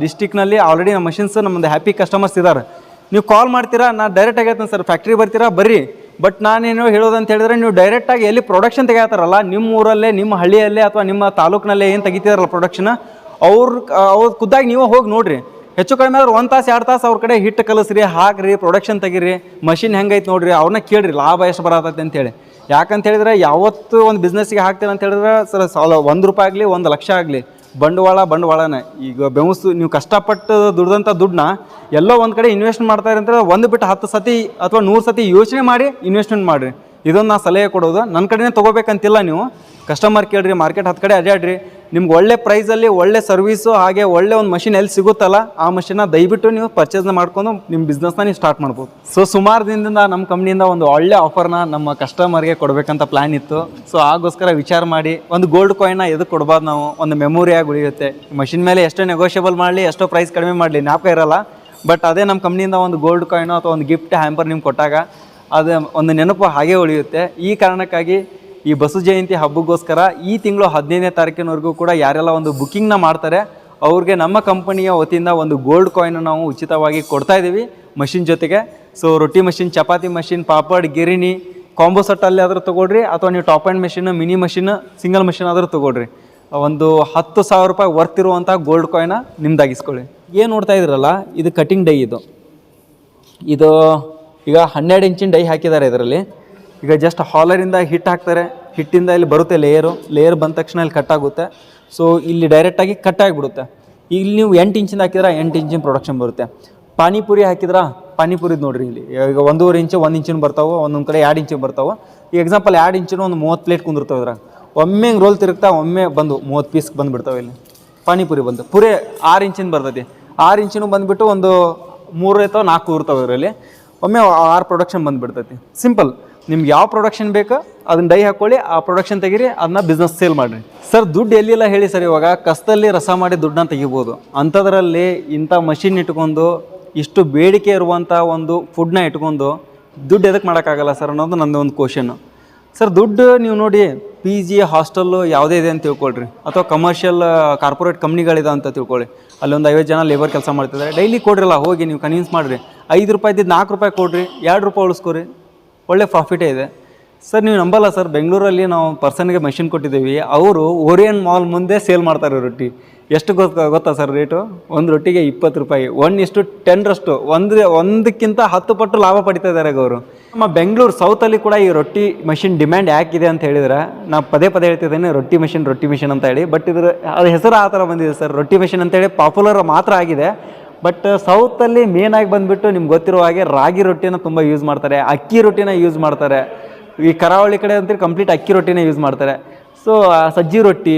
ಡಿಸ್ಟಿಕ್ನಲ್ಲಿ ಆಲ್ರೆಡಿ ನಮ್ಮ ಮಷಿನ್ಸ್ ನಮ್ಮದು ಹ್ಯಾಪಿ ಕಸ್ಟಮರ್ಸ್ ಇದ್ದಾರೆ. ನೀವು ಕಾಲ್ ಮಾಡ್ತೀರಾ, ನಾನು ಡೈರೆಕ್ಟಾಗಿ ಹೇಳ್ತೇನೆ ಸರ್, ಫ್ಯಾಕ್ಟ್ರಿ ಬರ್ತೀರಾ ಬರ್ರಿ. ಬಟ್ ನಾನೇನು ಹೇಳೋದಂತ ಹೇಳಿದ್ರೆ, ನೀವು ಡೈರೆಕ್ಟಾಗಿ ಎಲ್ಲಿ ಪ್ರೊಡಕ್ಷನ್ ತೆಗಿತಾರಲ್ಲ, ನಿಮ್ಮ ಊರಲ್ಲೇ, ನಿಮ್ಮ ಹಳ್ಳಿಯಲ್ಲೇ ಅಥವಾ ನಿಮ್ಮ ತಾಲೂಕಿನಲ್ಲೇ ಏನು ತೆಗಿತಿದಾರಲ್ಲ ಪ್ರೊಡಕ್ಷನ್, ಅವ್ರು ಖುದ್ದಾಗಿ ನೀವು ಹೋಗಿ ನೋಡಿರಿ. ಹೆಚ್ಚು ಕಡಿಮೆ ಆದ್ರೆ 1 ತಾಸು 2 ತಾಸು ಅವ್ರ ಕಡೆ ಹಿಟ್ಟು ಕಲಿಸ್ರಿ, ಹಾಕ್ರಿ, ಪ್ರೊಡಕ್ಷನ್ ತೆಗೀರಿ, ಮಷಿನ್ ಹೆಂಗೈತೆ ನೋಡಿರಿ, ಅವ್ರನ್ನ ಕೇಳಿರಿ ಲಾಭ ಎಷ್ಟು ಬರತ್ತೈತೆ ಅಂತೇಳಿ. ಯಾಕಂತ ಹೇಳಿದ್ರೆ ಯಾವತ್ತು ಒಂದು ಬಿಸ್ನೆಸ್ಸಿಗೆ ಹಾಕ್ತೀರ ಅಂತ ಹೇಳಿದ್ರೆ ಸರ್, 1 ರೂಪಾಯಿ ಆಗಲಿ 1 ಲಕ್ಷ ಆಗಲಿ ಬಂಡವಾಳನೇ. ಈಗ ಬೆವಸು ನೀವು ಕಷ್ಟಪಟ್ಟು ದುಡ್ದಂಥ ದುಡ್ಡನ್ನ ಎಲ್ಲೋ ಒಂದು ಕಡೆ ಇನ್ವೆಸ್ಟ್ ಮಾಡ್ತಾರೆ ಅಂತ ಒಂದು ಬಿಟ್ಟು 10 ಸತಿ ಅಥವಾ 100 ಸತಿ ಯೋಚನೆ ಮಾಡಿ ಇನ್ವೆಸ್ಟ್ಮೆಂಟ್ ಮಾಡಿರಿ. ಇದೊಂದು ನಾ ಸಲಹೆ ಕೊಡೋದು. ನನ್ನ ಕಡೆನೇ ತೊಗೋಬೇಕಂತಿಲ್ಲ, ನೀವು ಕಸ್ಟಮರ್ ಕೇಳಿರಿ, ಮಾರ್ಕೆಟ್ 10 ಕಡೆ ಅಡ್ಡಾಡ್ರಿ, ನಿಮ್ಗೆ ಒಳ್ಳೆ ಪ್ರೈಸಲ್ಲಿ ಒಳ್ಳೆ ಸರ್ವೀಸು ಹಾಗೆ ಒಳ್ಳೆ ಒಂದು ಮಷಿನ್ ಎಲ್ಲಿ ಸಿಗುತ್ತಲ್ಲ ಆ ಮಷಿನ್ನ ದಯವಿಟ್ಟು ನೀವು ಪರ್ಚೇಸ್ನ ಮಾಡ್ಕೊಂಡು ನಿಮ್ಮ ಬಿಸ್ನೆಸ್ನ ನೀವು ಸ್ಟಾರ್ಟ್ ಮಾಡ್ಬೋದು. ಸೊ ಸುಮಾರು ದಿನದಿಂದ ನಮ್ಮ ಕಂಪ್ನಿಯಿಂದ ಒಂದು ಒಳ್ಳೆ ಆಫರ್ನ ನಮ್ಮ ಕಸ್ಟಮರ್ಗೆ ಕೊಡಬೇಕಂತ ಪ್ಲ್ಯಾನ್ ಇತ್ತು. ಸೊ ಆಗೋಸ್ಕರ ವಿಚಾರ ಮಾಡಿ ಒಂದು ಗೋಲ್ಡ್ ಕಾಯಿನ್ನ ಎದಕ್ಕೆ ಕೊಡ್ಬಾರ್ದು, ನಾವು ಒಂದು ಮೆಮೊರಿಯಾಗಿ ಉಳಿಯುತ್ತೆ. ಮಷಿನ್ ಮೇಲೆ ಎಷ್ಟೋ ನೆಗೋಷಿಯಬಲ್ ಮಾಡಲಿ, ಎಷ್ಟೋ ಪ್ರೈಸ್ ಕಡಿಮೆ ಮಾಡಲಿ, ಜ್ಞಾಪಕ ಇರಲ್ಲ. ಬಟ್ ಅದೇ ನಮ್ಮ ಕಂಪ್ನಿಯಿಂದ ಒಂದು ಗೋಲ್ಡ್ ಕಾಯಿನೋ ಅಥವಾ ಒಂದು ಗಿಫ್ಟ್ ಹ್ಯಾಂಪರ್ ನಿಮ್ಗೆ ಕೊಟ್ಟಾಗ ಅದು ಒಂದು ನೆನಪು ಹಾಗೆ ಉಳಿಯುತ್ತೆ. ಈ ಕಾರಣಕ್ಕಾಗಿ ಈ ಬಸವ ಜಯಂತಿ ಹಬ್ಬಕ್ಕೋಸ್ಕರ ಈ ತಿಂಗಳು 15ನೇ ತಾರೀಕಿನವರೆಗೂ ಕೂಡ ಯಾರೆಲ್ಲ ಒಂದು ಬುಕ್ಕಿಂಗ್ನ ಮಾಡ್ತಾರೆ ಅವ್ರಿಗೆ ನಮ್ಮ ಕಂಪನಿಯ ವತಿಯಿಂದ ಒಂದು ಗೋಲ್ಡ್ ಕಾಯಿನ್ ನಾವು ಉಚಿತವಾಗಿ ಕೊಡ್ತಾ ಇದ್ದೀವಿ ಮಷಿನ್ ಜೊತೆಗೆ. ಸೊ ರೊಟ್ಟಿ ಮಷಿನ್, ಚಪಾತಿ ಮಷಿನ್, ಪಾಪಡ್, ಗಿರಣಿ ಕಾಂಬೋ ಸೆಟ್ಟಲ್ಲಿ ಆದರೂ ತೊಗೊಳ್ರಿ, ಅಥವಾ ನೀವು top and machine, mini machine, single machine ಆದರೂ ತೊಗೊಳ್ರಿ. ಒಂದು 10,000 ರೂಪಾಯಿ ವರ್ತ್ ಇರುವಂಥ ಗೋಲ್ಡ್ ಕಾಯಿನ ನಿಮ್ದಾಗಿಸ್ಕೊಳ್ಳಿ. ಏನು ನೋಡ್ತಾ ಇದ್ರಲ್ಲ, ಇದು ಕಟಿಂಗ್ ಡೈ. ಇದು ಈಗ 12 ಇಂಚಿನ ಡೈ ಹಾಕಿದ್ದಾರೆ ಇದರಲ್ಲಿ. ಈಗ ಜಸ್ಟ್ ಹಾಲರಿಂದ ಹಿಟ್ ಹಾಕ್ತಾರೆ, ಹಿಟ್ಟಿಂದ ಇಲ್ಲಿ ಬರುತ್ತೆ ಲೇಯರ್ ಬಂದ ತಕ್ಷಣ ಇಲ್ಲಿ ಕಟ್ ಆಗುತ್ತೆ. ಸೊ ಇಲ್ಲಿ ಡೈರೆಕ್ಟಾಗಿ ಕಟ್ ಆಗಿಬಿಡುತ್ತೆ. ಇಲ್ಲಿ ನೀವು 8 ಇಂಚಿಂದ ಹಾಕಿದ್ರೆ 8 ಇಂಚಿನ ಪ್ರೊಡಕ್ಷನ್ ಬರುತ್ತೆ. ಪಾನಿಪುರಿ ಹಾಕಿದ್ರೆ ಪಾನಿಪುರಿದು ನೋಡಿರಿ, ಇಲ್ಲಿ ಈಗ 1.5 ಇಂಚು 1 ಇಂಚಿನ ಬರ್ತಾವೆ, ಒಂದೊಂದು ಕಡೆ 2 ಇಂಚಿನ ಬರ್ತಾವೆ. ಈಗ ಎಕ್ಸಾಂಪಲ್ 2 ಇಂಚಿನ ಒಂದು 30 ಪ್ಲೇಟ್ ಕುಂದಿರ್ತಾವೆ ಇದ್ರಾಗ. ಒಮ್ಮೆ ರೋಲ್ ತಿರುಗ್ತಾ ಒಮ್ಮೆ ಬಂದು 30 ಪೀಸ್ ಬಂದುಬಿಡ್ತಾವೆ. ಇಲ್ಲಿ ಪಾನಿಪುರಿ ಬಂದು ಪುರಿ 6 ಇಂಚಿನ ಬರ್ತೈತಿ. 6 ಇಂಚಿನೂ ಬಂದುಬಿಟ್ಟು ಒಂದು 3 ಅಥವಾ 4 ಇರ್ತಾವೆ ಇದರಲ್ಲಿ. ಒಮ್ಮೆ 6 ಪ್ರೊಡಕ್ಷನ್ ಬಂದುಬಿಡ್ತೈತಿ. ಸಿಂಪಲ್, ನಿಮ್ಗೆ ಯಾವ ಪ್ರೊಡಕ್ಷನ್ ಬೇಕೋ ಅದನ್ನ ಡೈ ಹಾಕ್ಕೊಳ್ಳಿ, ಆ ಪ್ರೊಡಕ್ಷನ್ ತೆಗೀರಿ, ಅದನ್ನ ಬಿಸ್ನೆಸ್ ಸೇಲ್ ಮಾಡಿರಿ. ಸರ್ ದುಡ್ಡು ಎಲ್ಲಿಲ್ಲ ಹೇಳಿ ಸರ್, ಇವಾಗ ಕಸದಲ್ಲಿ ರಸ ಮಾಡಿ ದುಡ್ಡನ್ನ ತೆಗಿಬೋದು. ಅಂಥದ್ರಲ್ಲಿ ಇಂಥ ಮಷಿನ್ ಇಟ್ಕೊಂಡು ಇಷ್ಟು ಬೇಡಿಕೆ ಇರುವಂಥ ಒಂದು ಫುಡ್ನ ಇಟ್ಕೊಂಡು ದುಡ್ಡು ಎದಕ್ಕೆ ಮಾಡೋಕ್ಕಾಗಲ್ಲ ಸರ್ ಅನ್ನೋದು ನಂದು ಒಂದು ಕ್ವಶನ್ನು. ಸರ್ ದುಡ್ಡು ನೀವು ನೋಡಿ, PG ಹಾಸ್ಟೆಲ್ಲು ಯಾವುದೇ ಇದೆ ಅಂತ ತಿಳ್ಕೊಳ್ರಿ, ಅಥವಾ ಕಮರ್ಷಿಯಲ್ ಕಾರ್ಪೊರೇಟ್ ಕಂಪ್ನಿಗಳಿದೆ ಅಂತ ತಿಳ್ಕೊಳ್ಳಿ, ಅಲ್ಲಿ ಒಂದು 50 ಜನ ಲೇಬರ್ ಕೆಲಸ ಮಾಡ್ತಿದ್ದಾರೆ. ಡೈಲಿ ಕೊಡ್ರಲ್ಲ, ಹೋಗಿ ನೀವು ಕನ್ವಿನ್ಸ್ ಮಾಡಿರಿ. 5 ರೂಪಾಯಿ ಇದ್ದಿದ್ದು 4 ರೂಪಾಯಿ ಕೊಡ್ರಿ, 2 ರೂಪಾಯಿ ಉಳಿಸ್ಕೊರಿ, ಒಳ್ಳೆ ಪ್ರಾಫಿಟೇ ಇದೆ. ಸರ್ ನೀವು ನಂಬಲ್ಲ ಸರ್, ಬೆಂಗಳೂರಲ್ಲಿ ನಾವು ಪರ್ಸನ್ಗೆ ಮಷಿನ್ ಕೊಟ್ಟಿದ್ದೀವಿ, ಅವರು ಓರಿಯನ್ ಮಾಲ್ ಮುಂದೆ ಸೇಲ್ ಮಾಡ್ತಾರೆ ರೊಟ್ಟಿ. ಎಷ್ಟು ಗೊತ್ತಾ ಸರ್ ರೇಟು? ಒಂದು ರೊಟ್ಟಿಗೆ 20 ರೂಪಾಯಿ, 1:10 ಒಂದಕ್ಕಿಂತ 10 ಪಟ್ಟು ಲಾಭ ಪಡಿತಾ ಇದ್ದಾರೆ ಅವರು. ನಮ್ಮ ಬೆಂಗಳೂರು ಸೌತಲ್ಲಿ ಕೂಡ ಈ ರೊಟ್ಟಿ ಮಷಿನ್ ಡಿಮ್ಯಾಂಡ್ ಯಾಕಿದೆ ಅಂತ ಹೇಳಿದ್ರೆ, ನಾವು ಪದೇ ಹೇಳ್ತಿದ್ದೇನೆ ರೊಟ್ಟಿ ಮಿಷಿನ್ ಅಂತ ಹೇಳಿ. ಬಟ್ ಇದ್ರ ಅದು ಹೆಸರು ಆ ಥರ ಬಂದಿದೆ ಸರ್, ರೊಟ್ಟಿ ಮಿಷಿನ್ ಅಂತೇಳಿ ಪಾಪ್ಯುಲರ್ ಮಾತ್ರ ಆಗಿದೆ. ಬಟ್ ಸೌತಲ್ಲಿ ಮೇನಾಗಿ ಬಂದುಬಿಟ್ಟು ನಿಮ್ಗೆ ಗೊತ್ತಿರೋ ಹಾಗೆ ರಾಗಿ ರೊಟ್ಟಿನ ತುಂಬ ಯೂಸ್ ಮಾಡ್ತಾರೆ, ಅಕ್ಕಿ ರೊಟ್ಟಿನ ಯೂಸ್ ಮಾಡ್ತಾರೆ. ಈ ಕರಾವಳಿ ಕಡೆ ಅಂತೇಳಿ ಕಂಪ್ಲೀಟ್ ಅಕ್ಕಿ ರೊಟ್ಟಿನೇ ಯೂಸ್ ಮಾಡ್ತಾರೆ. ಸೊ ಸಜ್ಜಿ ರೊಟ್ಟಿ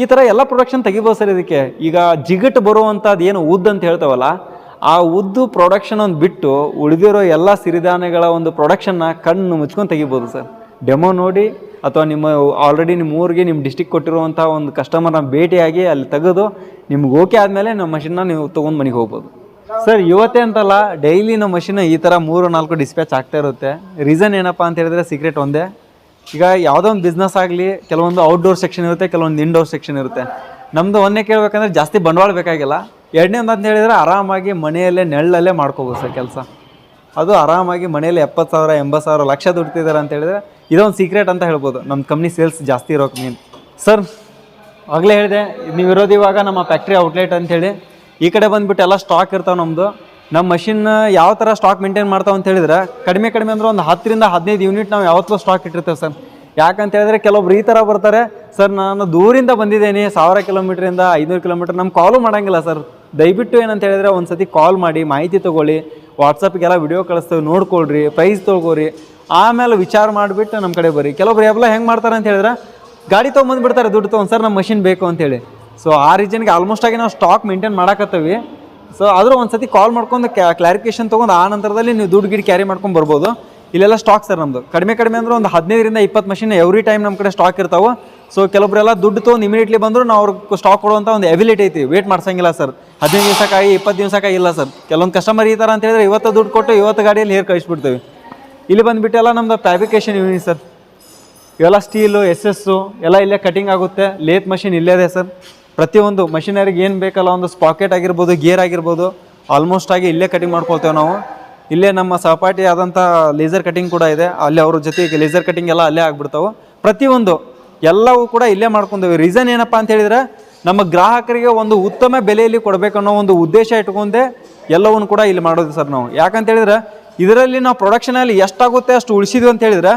ಈ ಥರ ಎಲ್ಲ ಪ್ರೊಡಕ್ಷನ್ ತೆಗಿಬೋದು ಸರ್ ಇದಕ್ಕೆ. ಈಗ ಜಿಗಟ್ ಬರುವಂಥದ್ದು ಏನು ಉದ್ದು ಅಂತ ಹೇಳ್ತಾವಲ್ಲ, ಆ ಉದ್ದು ಪ್ರೊಡಕ್ಷನ್ ಒಂದು ಬಿಟ್ಟು ಉಳಿದಿರೋ ಎಲ್ಲ ಸಿರಿಧಾನ್ಯಗಳ ಒಂದು ಪ್ರೊಡಕ್ಷನ್ನ ಕಣ್ಣು ಮುಚ್ಕೊಂಡು ತೆಗಿಬೋದು ಸರ್. ಡೆಮೋ ನೋಡಿ ಅಥವಾ ನಿಮ್ಮ ಆಲ್ರೆಡಿ ನಿಮ್ಮ ಊರಿಗೆ ನಿಮ್ಮ ಡಿಸ್ಟಿಕ್ ಕೊಟ್ಟಿರುವಂಥ ಒಂದು ಕಸ್ಟಮರ್ನ ಭೇಟಿಯಾಗಿ ಅಲ್ಲಿ ತೆಗೆದು ನಿಮ್ಗೆ ಓಕೆ ಆದಮೇಲೆ ನಮ್ಮ ಮಷಿನ್ನ ನೀವು ತೊಗೊಂಡು ಮನೆಗೆ ಹೋಗ್ಬೋದು ಸರ್. ಇವತ್ತೇ ಅಂತಲ್ಲ, ಡೈಲಿ ನಮ್ಮ ಮಷಿನ್ ಈ ಥರ 3-4 ಡಿಸ್ಪ್ಯಾಚ್ ಆಗ್ತಾ ಇರುತ್ತೆ. ರೀಸನ್ ಏನಪ್ಪ ಅಂತ ಹೇಳಿದ್ರೆ ಸೀಕ್ರೆಟ್ ಒಂದೇ. ಈಗ ಯಾವುದೋ ಒಂದು ಬಿಸ್ನೆಸ್ ಆಗಲಿ, ಕೆಲವೊಂದು ಔಟ್ಡೋರ್ ಸೆಕ್ಷನ್ ಇರುತ್ತೆ, ಕೆಲವೊಂದು ಇಂಡೋರ್ ಸೆಕ್ಷನ್ ಇರುತ್ತೆ. ನಮ್ಮದು ಒಂದೇ ಕೇಳಬೇಕಂದ್ರೆ ಜಾಸ್ತಿ ಬಂಡವಾಳ ಬೇಕಾಗಿಲ್ಲ. ಎರಡನೇದು ಅಂತ ಹೇಳಿದರೆ ಆರಾಮಾಗಿ ಮನೆಯಲ್ಲೇ ನೆಳ್ಳಲ್ಲೇ ಮಾಡ್ಕೋಬೋದು ಸರ್ ಕೆಲಸ. ಅದು ಆರಾಮಾಗಿ ಮನೆಯಲ್ಲಿ 70,000 80,000 ಲಕ್ಷ ದುಡ್ತಿದ್ದಾರೆ ಅಂತ ಹೇಳಿದ್ರೆ ಇದೊಂದು ಸೀಕ್ರೆಟ್ ಅಂತ ಹೇಳ್ಬೋದು. ನಮ್ಮ ಕಂಪ್ನಿ ಸೇಲ್ಸ್ ಜಾಸ್ತಿ ಇರೋಕೆ ಮೀನ್ ಸರ್. ಆಗಲೇ ಹೇಳಿದೆ, ನೀವು ಇರೋದು ಇವಾಗ ನಮ್ಮ ಫ್ಯಾಕ್ಟ್ರಿ ಔಟ್ಲೆಟ್ ಅಂಥೇಳಿ. ಈ ಕಡೆ ಬಂದುಬಿಟ್ಟು ಎಲ್ಲ ಸ್ಟಾಕ್ ಇರ್ತಾವೆ ನಮ್ಮದು. ನಮ್ಮ ಮಷಿನ್ ಯಾವ ಥರ ಸ್ಟಾಕ್ ಮೇಂಟೈನ್ ಮಾಡ್ತಾವೆ ಅಂತ ಹೇಳಿದ್ರೆ, ಕಡಿಮೆ ಅಂದ್ರೆ ಒಂದು 10ರಿಂದ 15 ಯೂನಿಟ್ ನಾವು ಯಾವತ್ತೂ ಸ್ಟಾಕ್ ಇಟ್ಟಿರ್ತೇವೆ ಸರ್. ಯಾಕಂತ ಹೇಳಿದ್ರೆ ಕೆಲವೊಬ್ರು ಈ ಥರ ಬರ್ತಾರೆ, ಸರ್ ನಾನು ದೂರಿಂದ ಬಂದಿದ್ದೀನಿ 1000 ಕಿಲೋಮೀಟ್ರಿಂದ 500 ಕಿಲೋಮೀಟ್ರ್, ನಮ್ಗೆ ಕಾಲು ಮಾಡೋಂಗಿಲ್ಲ ಸರ್. ದಯವಿಟ್ಟು ಏನಂತ ಹೇಳಿದ್ರೆ ಒಂದು ಸತಿ ಕಾಲ್ ಮಾಡಿ ಮಾಹಿತಿ ತೊಗೊಳ್ಳಿ, ವಾಟ್ಸಪ್ಗೆಲ್ಲ ವಿಡಿಯೋ ಕಳಿಸ್ತೇವೆ, ನೋಡ್ಕೊಳ್ರಿ, ಪ್ರೈಸ್ ತೊಗೊರಿ, ಆಮೇಲೆ ವಿಚಾರ ಮಾಡಿಬಿಟ್ಟು ನಮ್ಮ ಕಡೆ ಬರ್ರಿ. ಕೆಲವೊಬ್ರು ಎಲ್ಲ ಹೆಂಗೆ ಮಾಡ್ತಾರೆ ಅಂತ ಹೇಳಿದ್ರೆ ಗಾಡಿ ತೊಗೊಂಬಂದುಬಿಡ್ತಾರೆ ದುಡ್ಡು ತೊಗೊಂಡು, ಸರ್ ನಮ್ಮ ಮಷಿನ್ ಬೇಕು ಅಂತೇಳಿ. ಸೊ ಆ ರೀಸನ್ಗೆ ಆಲ್ಮೋಸ್ಟ್ ಆಗಿ ನಾವು ಸ್ಟಾಕ್ ಮೇಂಟೈನ್ ಮಾಡಕತ್ತೀವಿ. ಸೊ ಆದರೂ ಒಂದು ಸತಿ ಕಾಲ್ ಮಾಡ್ಕೊಂಡು ಕ್ಲಾರಿಫಿಕೇಷನ್ ತೊಗೊಂಡು ಆ ನಂತರದಲ್ಲಿ ನೀವು ದುಡ್ಡು ಗಿಡ ಕ್ಯಾರಿ ಮಾಡ್ಕೊಂಡು ಬರ್ಬೋದು. ಇಲ್ಲೆಲ್ಲ ಸ್ಟಾಕ್ ಸರ್ ನಮ್ಮದು ಕಡಿಮೆ ಅಂದ್ರೆ ಒಂದು 15ರಿಂದ 20 ಮಷಿನ್ ಎವ್ರಿ ಟೈಮ್ ನಮ್ಮ ಕಡೆ ಸ್ಟಾಕ್ ಇರ್ತಾವೆ. ಸೊ ಕೆಲವೊಬ್ಬರೆಲ್ಲ ದುಡ್ಡು ತೊಗೊಂಡು ಇಮಿಡಿಯೇಟ್ಲಿ ಬಂದರೂ ನಾವು ಅವ್ರಿಗೆ ಸ್ಟಾಕ್ ಕೊಡುವಂಥ ಒಂದು ಎಬಿಲಿಟಿ ಐತಿ. ವೇಟ್ ಮಾಡ್ಸಂಗಿಲ್ಲ ಸರ್, 15 ದಿವಸಕ್ಕಾಗಿ 20 ದಿವಸಕ್ಕಾಗಿ ಇಲ್ಲ ಸರ್. ಕೆಲವೊಂದು ಕಸ್ಟಮರ್ ಈ ಥರ ಅಂತ ಹೇಳಿದ್ರೆ ಇವತ್ತು ದುಡ್ಡು ಕೊಟ್ಟು ಇವತ್ತು ಗಾಡಿಯಲ್ಲಿ ಹೇರ್ ಕಳಿಸ್ಬಿಡ್ತೀವಿ. ಇಲ್ಲಿ ಬಂದುಬಿಟ್ಟು ಎಲ್ಲ ನಮ್ಮದು ಫ್ಯಾಬ್ರಿಕೇಷನ್ ಯೂನಿಟ್ ಸರ್. ಇವೆಲ್ಲ ಸ್ಟೀಲು SS ಎಲ್ಲ ಇಲ್ಲೇ ಕಟಿಂಗ್ ಆಗುತ್ತೆ. ಲೇತ್ ಮಷಿನ್ ಇಲ್ಲೇ ಇದೆ ಸರ್. ಪ್ರತಿಯೊಂದು ಮಷಿನರಿಗೆ ಏನು ಬೇಕಲ್ಲ, ಒಂದು ಸ್ಪಾಕೆಟ್ ಆಗಿರ್ಬೋದು, ಗೇರ್ ಆಗಿರ್ಬೋದು, ಆಲ್ಮೋಸ್ಟ್ ಆಗಿ ಇಲ್ಲೇ ಕಟಿಂಗ್ ಮಾಡ್ಕೊಳ್ತೇವೆ ನಾವು. ಇಲ್ಲೇ ನಮ್ಮ ಸಹಪಾಠಿ ಆದಂಥ ಲೇಸರ್ ಕಟಿಂಗ್ ಕೂಡ ಇದೆ, ಅಲ್ಲಿ ಅವ್ರ ಜೊತೆಗೆ ಲೇಸರ್ ಕಟಿಂಗ್ ಎಲ್ಲ ಅಲ್ಲೇ ಆಗ್ಬಿಡ್ತಾವೆ. ಪ್ರತಿಯೊಂದು ಎಲ್ಲವೂ ಕೂಡ ಇಲ್ಲೇ ಮಾಡ್ಕೊಂಡೇವೆ. ರೀಸನ್ ಏನಪ್ಪ ಅಂತ ಹೇಳಿದ್ರೆ, ನಮ್ಮ ಗ್ರಾಹಕರಿಗೆ ಒಂದು ಉತ್ತಮ ಬೆಲೆಯಲ್ಲಿ ಕೊಡಬೇಕನ್ನೋ ಒಂದು ಉದ್ದೇಶ ಇಟ್ಕೊಂಡೆ ಎಲ್ಲವನ್ನು ಕೂಡ ಇಲ್ಲಿ ಮಾಡೋದು ಸರ್ ನಾವು. ಯಾಕಂತ ಹೇಳಿದ್ರೆ ಇದರಲ್ಲಿ ನಾವು ಪ್ರೊಡಕ್ಷನಲ್ಲಿ ಎಷ್ಟಾಗುತ್ತೆ ಅಷ್ಟು ಉಳಿಸಿದ್ವಿ ಅಂತ ಹೇಳಿದ್ರೆ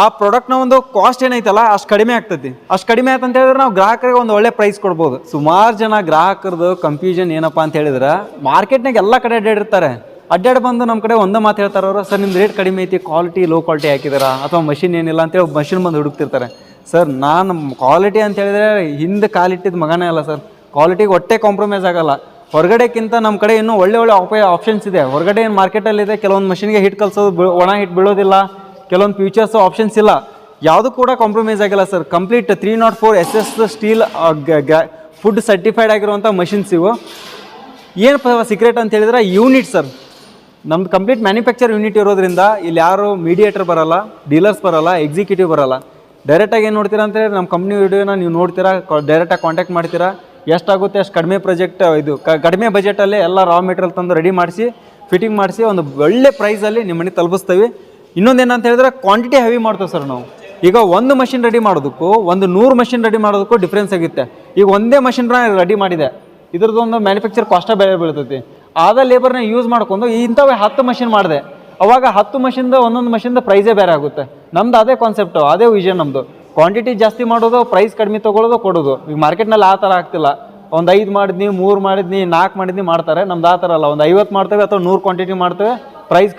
ಆ ಪ್ರಾಡಕ್ಟ್ನ ಒಂದು ಕಾಸ್ಟ್ ಏನೈತಲ್ಲ ಅಷ್ಟು ಕಡಿಮೆ ಆಗ್ತೈತಿ. ಅಷ್ಟು ಕಡಿಮೆ ಆಯ್ತು ಅಂತ ಹೇಳಿದ್ರೆ ನಾವು ಗ್ರಾಹಕರಿಗೆ ಒಂದು ಒಳ್ಳೆ ಪ್ರೈಸ್ ಕೊಡ್ಬೋದು. ಸುಮಾರು ಜನ ಗ್ರಾಹಕರದು ಕನ್ಫ್ಯೂಷನ್ ಏನಪ್ಪ ಅಂತ ಹೇಳಿದ್ರೆ ಮಾರ್ಕೆಟ್ನಾಗ ಎಲ್ಲ ಕಡೆ ಅಡ್ಡಾಡಿರ್ತಾರೆ. ಅಡ್ಡಾಡಿ ಬಂದು ನಮ್ಮ ಕಡೆ ಒಂದೇ ಮಾತು ಹೇಳ್ತಾರೆ ಅವರು, ಸರ್ ನಿಮ್ದು ರೇಟ್ ಕಡಿಮೆ ಐತಿ, ಕ್ವಾಲಿಟಿ ಲೋ ಕ್ವಾಲಿಟಿ ಹಾಕಿದಾರಾ ಅಥವಾ ಮಷಿನ್ ಏನಿಲ್ಲ ಅಂತೇಳಿ ಮಷಿನ್ ಬಂದು ಹುಡುಕ್ತಿರ್ತಾರೆ. ಸರ್ ನಾನು ಕ್ವಾಲಿಟಿ ಅಂತ ಹೇಳಿದ್ರೆ ಹಿಂದೆ ಕಾಲಿಟ್ಟಿದ್ದು ಮಗನೇ ಅಲ್ಲ ಸರ್, ಕ್ವಾಲಿಟಿಗೆ ಒಟ್ಟೆ ಕಾಂಪ್ರಮೈಸ್ ಆಗಲ್ಲ. ಹೊರಗಡೆಕ್ಕಿಂತ ನಮ್ಮ ಕಡೆ ಇನ್ನೂ ಒಳ್ಳೆ ಆಪ್ಷನ್ಸ್ ಇದೆ. ಹೊರಗಡೆ ಏನು ಮಾರ್ಕೆಟಲ್ಲಿದೆ, ಕೆಲವೊಂದು ಮಷಿನ್ಗೆ ಹಿಟ್ ಕಲ್ಸೋದು, ಒಣ ಹಿಟ್ ಬೀಳೋದಿಲ್ಲ, ಕೆಲವೊಂದು ಫ್ಯೂಚರ್ಸ್ ಆಪ್ಷನ್ಸ್ ಇಲ್ಲ, ಯಾವುದು ಕೂಡ ಕಾಂಪ್ರಮೈಸ್ ಆಗಿಲ್ಲ sir. Complete 304 SS steel food certified ಆಗಿರುವಂಥ ಮಷಿನ್ಸ್ ಇವು. ಏನು ಸೀಕ್ರೆಟ್ ಅಂತ ಹೇಳಿದ್ರೆ ಯೂನಿಟ್ ಸರ್, ನಮ್ದು ಕಂಪ್ಲೀಟ್ ಮ್ಯಾನುಫ್ಯಾಕ್ಚರ್ ಯೂನಿಟ್ ಇರೋದ್ರಿಂದ ಇಲ್ಲಿ ಯಾರು ಮೀಡಿಯೇಟರ್ ಬರಲ್ಲ, ಡೀಲರ್ಸ್ ಬರಲ್ಲ, ಎಕ್ಸಿಕ್ಯೂಟಿವ್ ಬರಲ್ಲ. ಡೈರೆಕ್ಟಾಗಿ ಏನು ನೋಡ್ತೀರಾ ಅಂತ ಹೇಳಿ ನಮ್ಮ ಕಂಪ್ನಿ ವಿಡಿಯೋನ ನೀವು ನೋಡ್ತೀರಾ, ಡೈರೆಕ್ಟಾಗಿ ಕಾಂಟ್ಯಾಕ್ಟ್ ಮಾಡ್ತೀರಾ, ಎಷ್ಟಾಗುತ್ತೆ ಅಷ್ಟು ಕಡಿಮೆ ಕಡಿಮೆ ಬಜೆಟಲ್ಲೇ ಎಲ್ಲ ರಾ ಮೆಟೀರಿಯಲ್ ತಂದು ರೆಡಿ ಮಾಡಿಸಿ ಫಿಟ್ಟಿಂಗ್ ಮಾಡಿಸಿ ಒಂದು ಒಳ್ಳೆ ಪ್ರೈಸಲ್ಲಿ ನಿಮ್ಮ ಮನೆಗೆ ತಲುಪಿಸ್ತೀವಿ. ಇನ್ನೊಂದು ಏನಂತ ಹೇಳಿದ್ರೆ ಕ್ವಾಂಟಿಟಿ ಹೆವಿ ಮಾಡ್ತೇವೆ ಸರ್ ನಾವು. ಈಗ ಒಂದು ಮಷಿನ್ ರೆಡಿ ಮಾಡೋದಕ್ಕೂ 100 ಮಷಿನ್ ರೆಡಿ ಮಾಡೋದಕ್ಕೂ ಡಿಫ್ರೆನ್ಸ್ ಆಗುತ್ತೆ. ಈಗ ಒಂದೇ ಮಷಿನ್ ರೆಡಿ ಮಾಡಿದೆ, ಇದ್ರದ್ದು ಒಂದು ಮ್ಯಾನುಫ್ಯಾಕ್ಚರ್ ಕಾಸ್ಟ ಬೇರೆ ಬೀಳ್ತೈತಿ. ಆದ ಲೇಬರ್ನ ಯೂಸ್ ಮಾಡ್ಕೊಂಡು ಇಂಥವೇ 10 ಮಷಿನ್ ಮಾಡಿದೆ, ಅವಾಗ 10 ಮಷಿನ್ದ ಒಂದೊಂದು ಮಷಿನ್ದ ಪ್ರೈಸೇ ಬೇರೆ ಆಗುತ್ತೆ. ನಮ್ದು ಅದೇ ಕಾನ್ಸೆಪ್ಟು, ಅದೇ ವಿಷನ್ ನಮ್ಮದು. ಕ್ವಾಂಟಿಟಿ ಜಾಸ್ತಿ ಮಾಡೋದು, ಪ್ರೈಸ್ ಕಡಿಮೆ ತೊಗೊಳ್ಳೋದು, ಕೊಡೋದು. ಈಗ ಮಾರ್ಕೆಟ್ನಲ್ಲಿ ಆ ಥರ ಆಗ್ತಿಲ್ಲ. ಒಂದು 5 ಮಾಡಿದ್ನಿ, 3 ಮಾಡಿದ್ನಿ, 4 ಮಾಡಿದ್ನಿ ಮಾಡ್ತಾರೆ. ನಮ್ದು ಆ ಥರ ಅಲ್ಲ, ಒಂದು 50 ಮಾಡ್ತೇವೆ ಅಥವಾ 100 ಕ್ವಾಂಟಿಟಿ ಮಾಡ್ತೇವೆ, ಪ್ರೈಸ್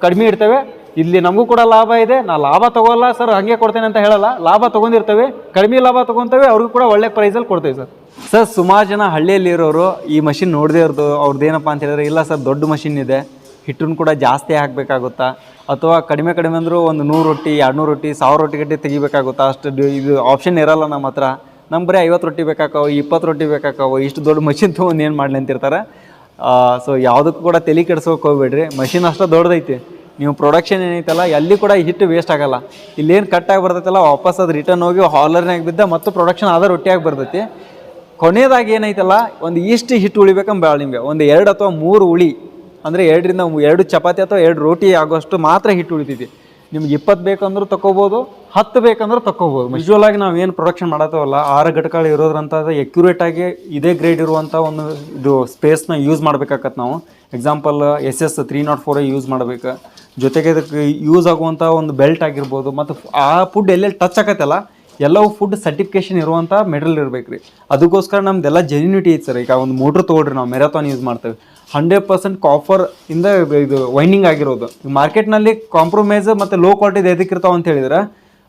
ಕಡಿಮೆ ಇಡ್ತೇವೆ. ಇಲ್ಲಿ ನಮಗೂ ಕೂಡ ಲಾಭ ಇದೆ. ನಾ ಲಾಭ ತೊಗೊಲ್ಲ ಸರ್ ಹಾಗೆ ಕೊಡ್ತೇನೆ ಅಂತ ಹೇಳಲ್ಲ, ಲಾಭ ತೊಗೊಂಡಿರ್ತೇವೆ, ಕಡಿಮೆ ಲಾಭ ತೊಗೊತೇವೆ, ಅವ್ರಿಗೂ ಕೂಡ ಒಳ್ಳೆ ಪ್ರೈಸಲ್ಲಿ ಕೊಡ್ತೇವೆ ಸರ್. ಸರ್ ಸುಮಾರು ಜನ ಹಳ್ಳಿಯಲ್ಲಿ ಇರೋರು ಈ ಮಷಿನ್ ನೋಡದೇ ಇರೋದು, ಅವ್ರದ್ದು ಏನಪ್ಪ ಅಂತ ಹೇಳಿದ್ರೆ, ಇಲ್ಲ ಸರ್ ದೊಡ್ಡ ಮಷಿನ್ ಇದೆ, ಹಿಟ್ಟನ್ನು ಕೂಡ ಜಾಸ್ತಿ ಹಾಕಬೇಕಾಗುತ್ತಾ, ಅಥವಾ ಕಡಿಮೆ ಅಂದರೂ ಒಂದು 100 ರೊಟ್ಟಿ, 200 ರೊಟ್ಟಿ, 1000 ರೊಟ್ಟಿ ಗಟ್ಟಿ ತೆಗಿಬೇಕಾಗುತ್ತಾ, ಅಷ್ಟು ಇದು ಆಪ್ಷನ್ ಇರಲ್ಲ ನಮ್ಮ ಹತ್ರ. ನಮ್ಮ ಬರೀ 50 ರೊಟ್ಟಿ ಬೇಕಾಕವು, 20 ರೊಟ್ಟಿ ಬೇಕಾಕವು, ಇಷ್ಟು ದೊಡ್ಡ ಮಷಿನ್ ತೊಗೊಂಡು ಏನು ಮಾಡಲಿ ಅಂತಿರ್ತಾರೆ. ಸೊ ಯಾವುದಕ್ಕೂ ಕೂಡ ತಲೆ ಕೆಡ್ಸೋಕೆ ಹೋಗ್ಬೇಡ್ರಿ, ಮಷಿನ್ ಅಷ್ಟೇ ದೊಡ್ಡದೈತಿ. ನೀವು ಪ್ರೊಡಕ್ಷನ್ ಏನೈತಲ್ಲ ಎಲ್ಲಿ ಕೂಡ ಹಿಟ್ಟು ವೇಸ್ಟ್ ಆಗಲ್ಲ. ಇಲ್ಲೇನು ಕಟ್ಟಾಗಿ ಬರ್ತೈತಲ್ಲ ವಾಪಸ್ ಅದು ರಿಟರ್ನ್ ಹೋಗಿ ಹಾಲರ್ನಾಗ ಬಿದ್ದ ಮತ್ತು ಪ್ರೊಡಕ್ಷನ್ ಆದ ರೊಟ್ಟಿಯಾಗಿ ಬರ್ತೈತಿ. ಕೊನೆಯದಾಗಿ ಏನೈತಲ್ಲ ಒಂದು ಇಷ್ಟು ಹಿಟ್ಟು ಉಳಿಬೇಕಂಬ ಭಾಳ ನಿಮಗೆ ಒಂದು 2 ಅಥವಾ 3 ಉಳಿ ಅಂದರೆ 2 ಚಪಾತಿ ಅಥವಾ 2 ರೋಟಿ ಆಗೋಷ್ಟು ಮಾತ್ರ ಹಿಟ್ಟು ಉಳಿತೈತಿ. ನಿಮ್ಗೆ 20 ಬೇಕಂದ್ರೂ ತೊಗೋಬೋದು, 10 ಬೇಕಂದ್ರೂ ತೊಗೋಬೋದು. ಯೂಶ್ವಲ್ ಆಗಿ ನಾವು ಏನು ಪ್ರೊಡಕ್ಷನ್ ಮಾಡತ್ತವಲ್ಲ 6 ಘಟಕಗಳು ಇರೋದ್ರಂಥದ್ದು ಎಕ್ಯುರೇಟಾಗಿ ಇದೇ ಗ್ರೇಡ್ ಇರುವಂಥ ಒಂದು ಇದು ಸ್ಪೇಸ್ನ ಯೂಸ್ ಮಾಡ್ಬೇಕಾಗತ್ತೆ ನಾವು. ಎಕ್ಸಾಂಪಲ್ SS 304 ಯೂಸ್ ಮಾಡ್ಬೇಕು. ಜೊತೆಗೆ ಇದಕ್ಕೆ ಯೂಸ್ ಆಗುವಂಥ ಒಂದು ಬೆಲ್ಟ್ ಆಗಿರ್ಬೋದು, ಮತ್ತು ಆ ಫುಡ್ ಎಲ್ಲೆಲ್ಲಿ ಟಚ್ ಆಗತ್ತಲ್ಲ ಎಲ್ಲವೂ ಫುಡ್ ಸರ್ಟಿಫಿಕೇಷನ್ ಇರುವಂಥ ಮೆಟೀರಿಯಲ್ ಇರಬೇಕು ರೀ. ಅದಕ್ಕೋಸ್ಕರ ನಮ್ದೆಲ್ಲ ಜೆನ್ಯೂನಿಟಿ ಐತೆ ಸರ್. ಈಗ ಒಂದು ಮೋಟ್ರ್ ತೊಗೊಳ್ರಿ, ನಾವು ಮೆರಾಥಾನ್ ಯೂಸ್ ಮಾಡ್ತೇವೆ, 100% ಕಾಪರ್ ಇಂದ ಇದು ವೈಂಡಿಂಗ್ ಆಗಿರೋದು. ಮಾರ್ಕೆಟ್ನಲ್ಲಿ ಕಾಂಪ್ರಮೈಸ್ ಮತ್ತು ಲೋ ಕ್ವಾಲಿಟಿದು ಎದಕ್ಕೆ ಇರ್ತಾವೆ ಅಂತ ಹೇಳಿದ್ರೆ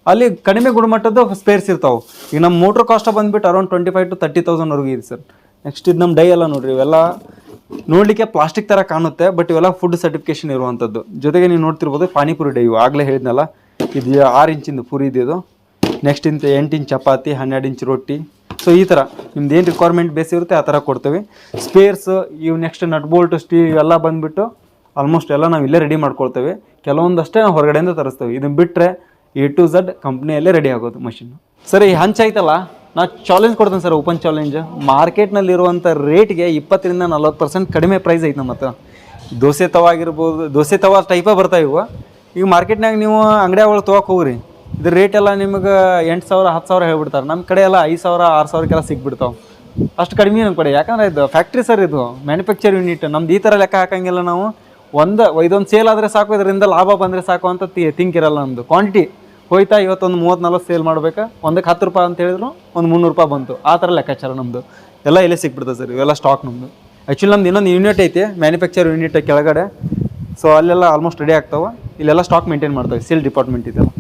ಅಲ್ಲಿ ಕಡಿಮೆ ಗುಣಮಟ್ಟದ ಸ್ಪೇರ್ಸ್ ಇರ್ತಾವೆ. ಈಗ ನಮ್ಮ ಮೋಟ್ರ್ ಕಾಸ್ಟ್ ಬಂದುಬಿಟ್ಟು ಅರೌಂಡ್ 25,000 to 30,000 ಇದೆ ಸರ್. ನೆಕ್ಸ್ಟ್ ಇದು ನಮ್ಮ ಡೈ ಎಲ್ಲ ನೋಡಿರಿ, ಇವೆಲ್ಲ ನೋಡಲಿಕ್ಕೆ ಪ್ಲಾಸ್ಟಿಕ್ ಥರ ಕಾಣುತ್ತೆ, ಬಟ್ ಇವೆಲ್ಲ ಫುಡ್ ಸರ್ಟಿಫಿಕೇಷನ್ ಇರುವಂಥದ್ದು. ಜೊತೆಗೆ ನೀವು ನೋಡ್ತಿರ್ಬೋದು ಪಾನಿಪುರಿ ಡೈ, ಆಗಲೇ ಹೇಳಿದ್ನಲ್ಲ, ಇದು 6 ಇಂಚಿಂದು ಪುರಿ ಇದು. ನೆಕ್ಸ್ಟ್ 8 ಇಂಚ್ ಚಪಾತಿ, 12 ಇಂಚ್ ರೊಟ್ಟಿ. ಸೊ ಈ ಥರ ನಿಮ್ದು ಏನು ರಿಕ್ವೈರ್ಮೆಂಟ್ ಬೇಸ್ ಇರುತ್ತೆ ಆ ಥರ ಕೊಡ್ತೇವೆ. ಸ್ಪೇರ್ಸ್ ಇವು ನೆಕ್ಸ್ಟ್ ನಟ್ ಬೋಲ್ಟ್ ಸ್ಟೀಲ್ ಇವೆಲ್ಲ ಬಂದುಬಿಟ್ಟು ಆಲ್ಮೋಸ್ಟ್ ಎಲ್ಲ ನಾವು ಇಲ್ಲೇ ರೆಡಿ ಮಾಡ್ಕೊಳ್ತೇವೆ. ಕೆಲವೊಂದಷ್ಟೇ ನಾವು ಹೊರಗಡೆಯಿಂದ ತರಿಸ್ತೇವೆ. ಇದನ್ನು ಬಿಟ್ಟರೆ A to Z ಕಂಪ್ನಿಯಲ್ಲೇ ರೆಡಿ ಆಗೋದು ಮಷಿನ್ನು. ಸರ್ ಈ ಹಂಚ್ ಐತಲ್ಲ, ನಾ ಚಾಲೆಂಜ್ ಕೊಡ್ತೇನೆ ಸರ್, ಓಪನ್ ಚಾಲೆಂಜ್. ಮಾರ್ಕೆಟ್ನಲ್ಲಿರುವಂಥ ರೇಟ್ಗೆ 20% to 40% ಕಡಿಮೆ ಪ್ರೈಸ್ ಐತೆ ನಮ್ಮ ಹತ್ರ. ದೋಸೆ ತವ ಆಗಿರ್ಬೋದು, ದೋಸೆ ತವ ಟೈಪೇ ಬರ್ತಾವೆ ಇವು. ಈಗ ಮಾರ್ಕೆಟ್ನಾಗ ನೀವು ಅಂಗಡಿ ಒಳಗೆ ತೊಗೊಕ್ಕೆ ಹೋಗ್ರಿ, ಇದು ರೇಟ್ ಎಲ್ಲ ನಿಮಗೆ 8,000 10,000 ಹೇಳ್ಬಿಡ್ತಾರೆ. ನಮ್ಮ ಕಡೆ ಎಲ್ಲ 5,000 6,000ಕ್ಕೆಲ್ಲ ಸಿಕ್ಬಿಡ್ತಾವೆ. ಅಷ್ಟು ಕಡಿಮೆ ನಮ್ಮ ಕಡೆ, ಯಾಕಂದರೆ ಇದು ಫ್ಯಾಕ್ಟ್ರಿ ಸರ್, ಇದು ಮ್ಯಾನುಫ್ಯಾಕ್ಚರ್ ಯೂನಿಟ್. ನಮ್ದು ಈ ಥರ ಲೆಕ್ಕ ಹಾಕಂಗಿಲ್ಲ ನಾವು. ಇದೊಂದು ಸೇಲ್ ಆದರೆ ಸಾಕು, ಇದರಿಂದ ಲಾಭ ಬಂದರೆ ಸಾಕು ಅಂತ ಥಿಂಕ್ ಇರಲ್ಲ ನಮ್ಮದು. ಕ್ವಾಂಟಿಟಿ ಹೋಯ್ತಾ, ಇವತ್ತೊಂದು 30-40 ಸೇಲ್ ಮಾಡ್ಬೇಕಾ, ಒಂದಕ್ಕೆ 10 ರೂಪಾಯಿ ಅಂತ ಹೇಳಿದ್ರು ಒಂದು 300 ರೂಪಾಯಿ ಬಂತು, ಆ ಥರ ಲೆಕ್ಕಾಚಾರ ನಮ್ಮದು. ಎಲ್ಲ ಇಲ್ಲೇ ಸಿಕ್ಬಿಡ್ತದೆ ಸರ್, ಇವೆಲ್ಲ ಸ್ಟಾಕ್ ನಮ್ಮದು. ಆ್ಯಕ್ಚುಲಿ ನಮ್ದು ಇನ್ನೊಂದು ಯೂನಿಟ್ ಐತೆ, ಮ್ಯಾನುಫ್ಯಾಕ್ಚರ್ ಯೂನಿಟ್ ಕೆಳಗಡೆ. ಸೊ ಅಲ್ಲೆಲ್ಲ ಆಲ್ಮೋಸ್ಟ್ ರೆಡಿ ಆಗ್ತಾವೆ. ಇಲ್ಲೆಲ್ಲ ಸ್ಟಾಕ್ ಮೇಂಟೈನ್ ಮಾಡ್ತೇವೆ, ಸೇಲ್ ಡಿಪಾರ್ಟ್ಮೆಂಟ್ ಇದೆಲ್ಲ.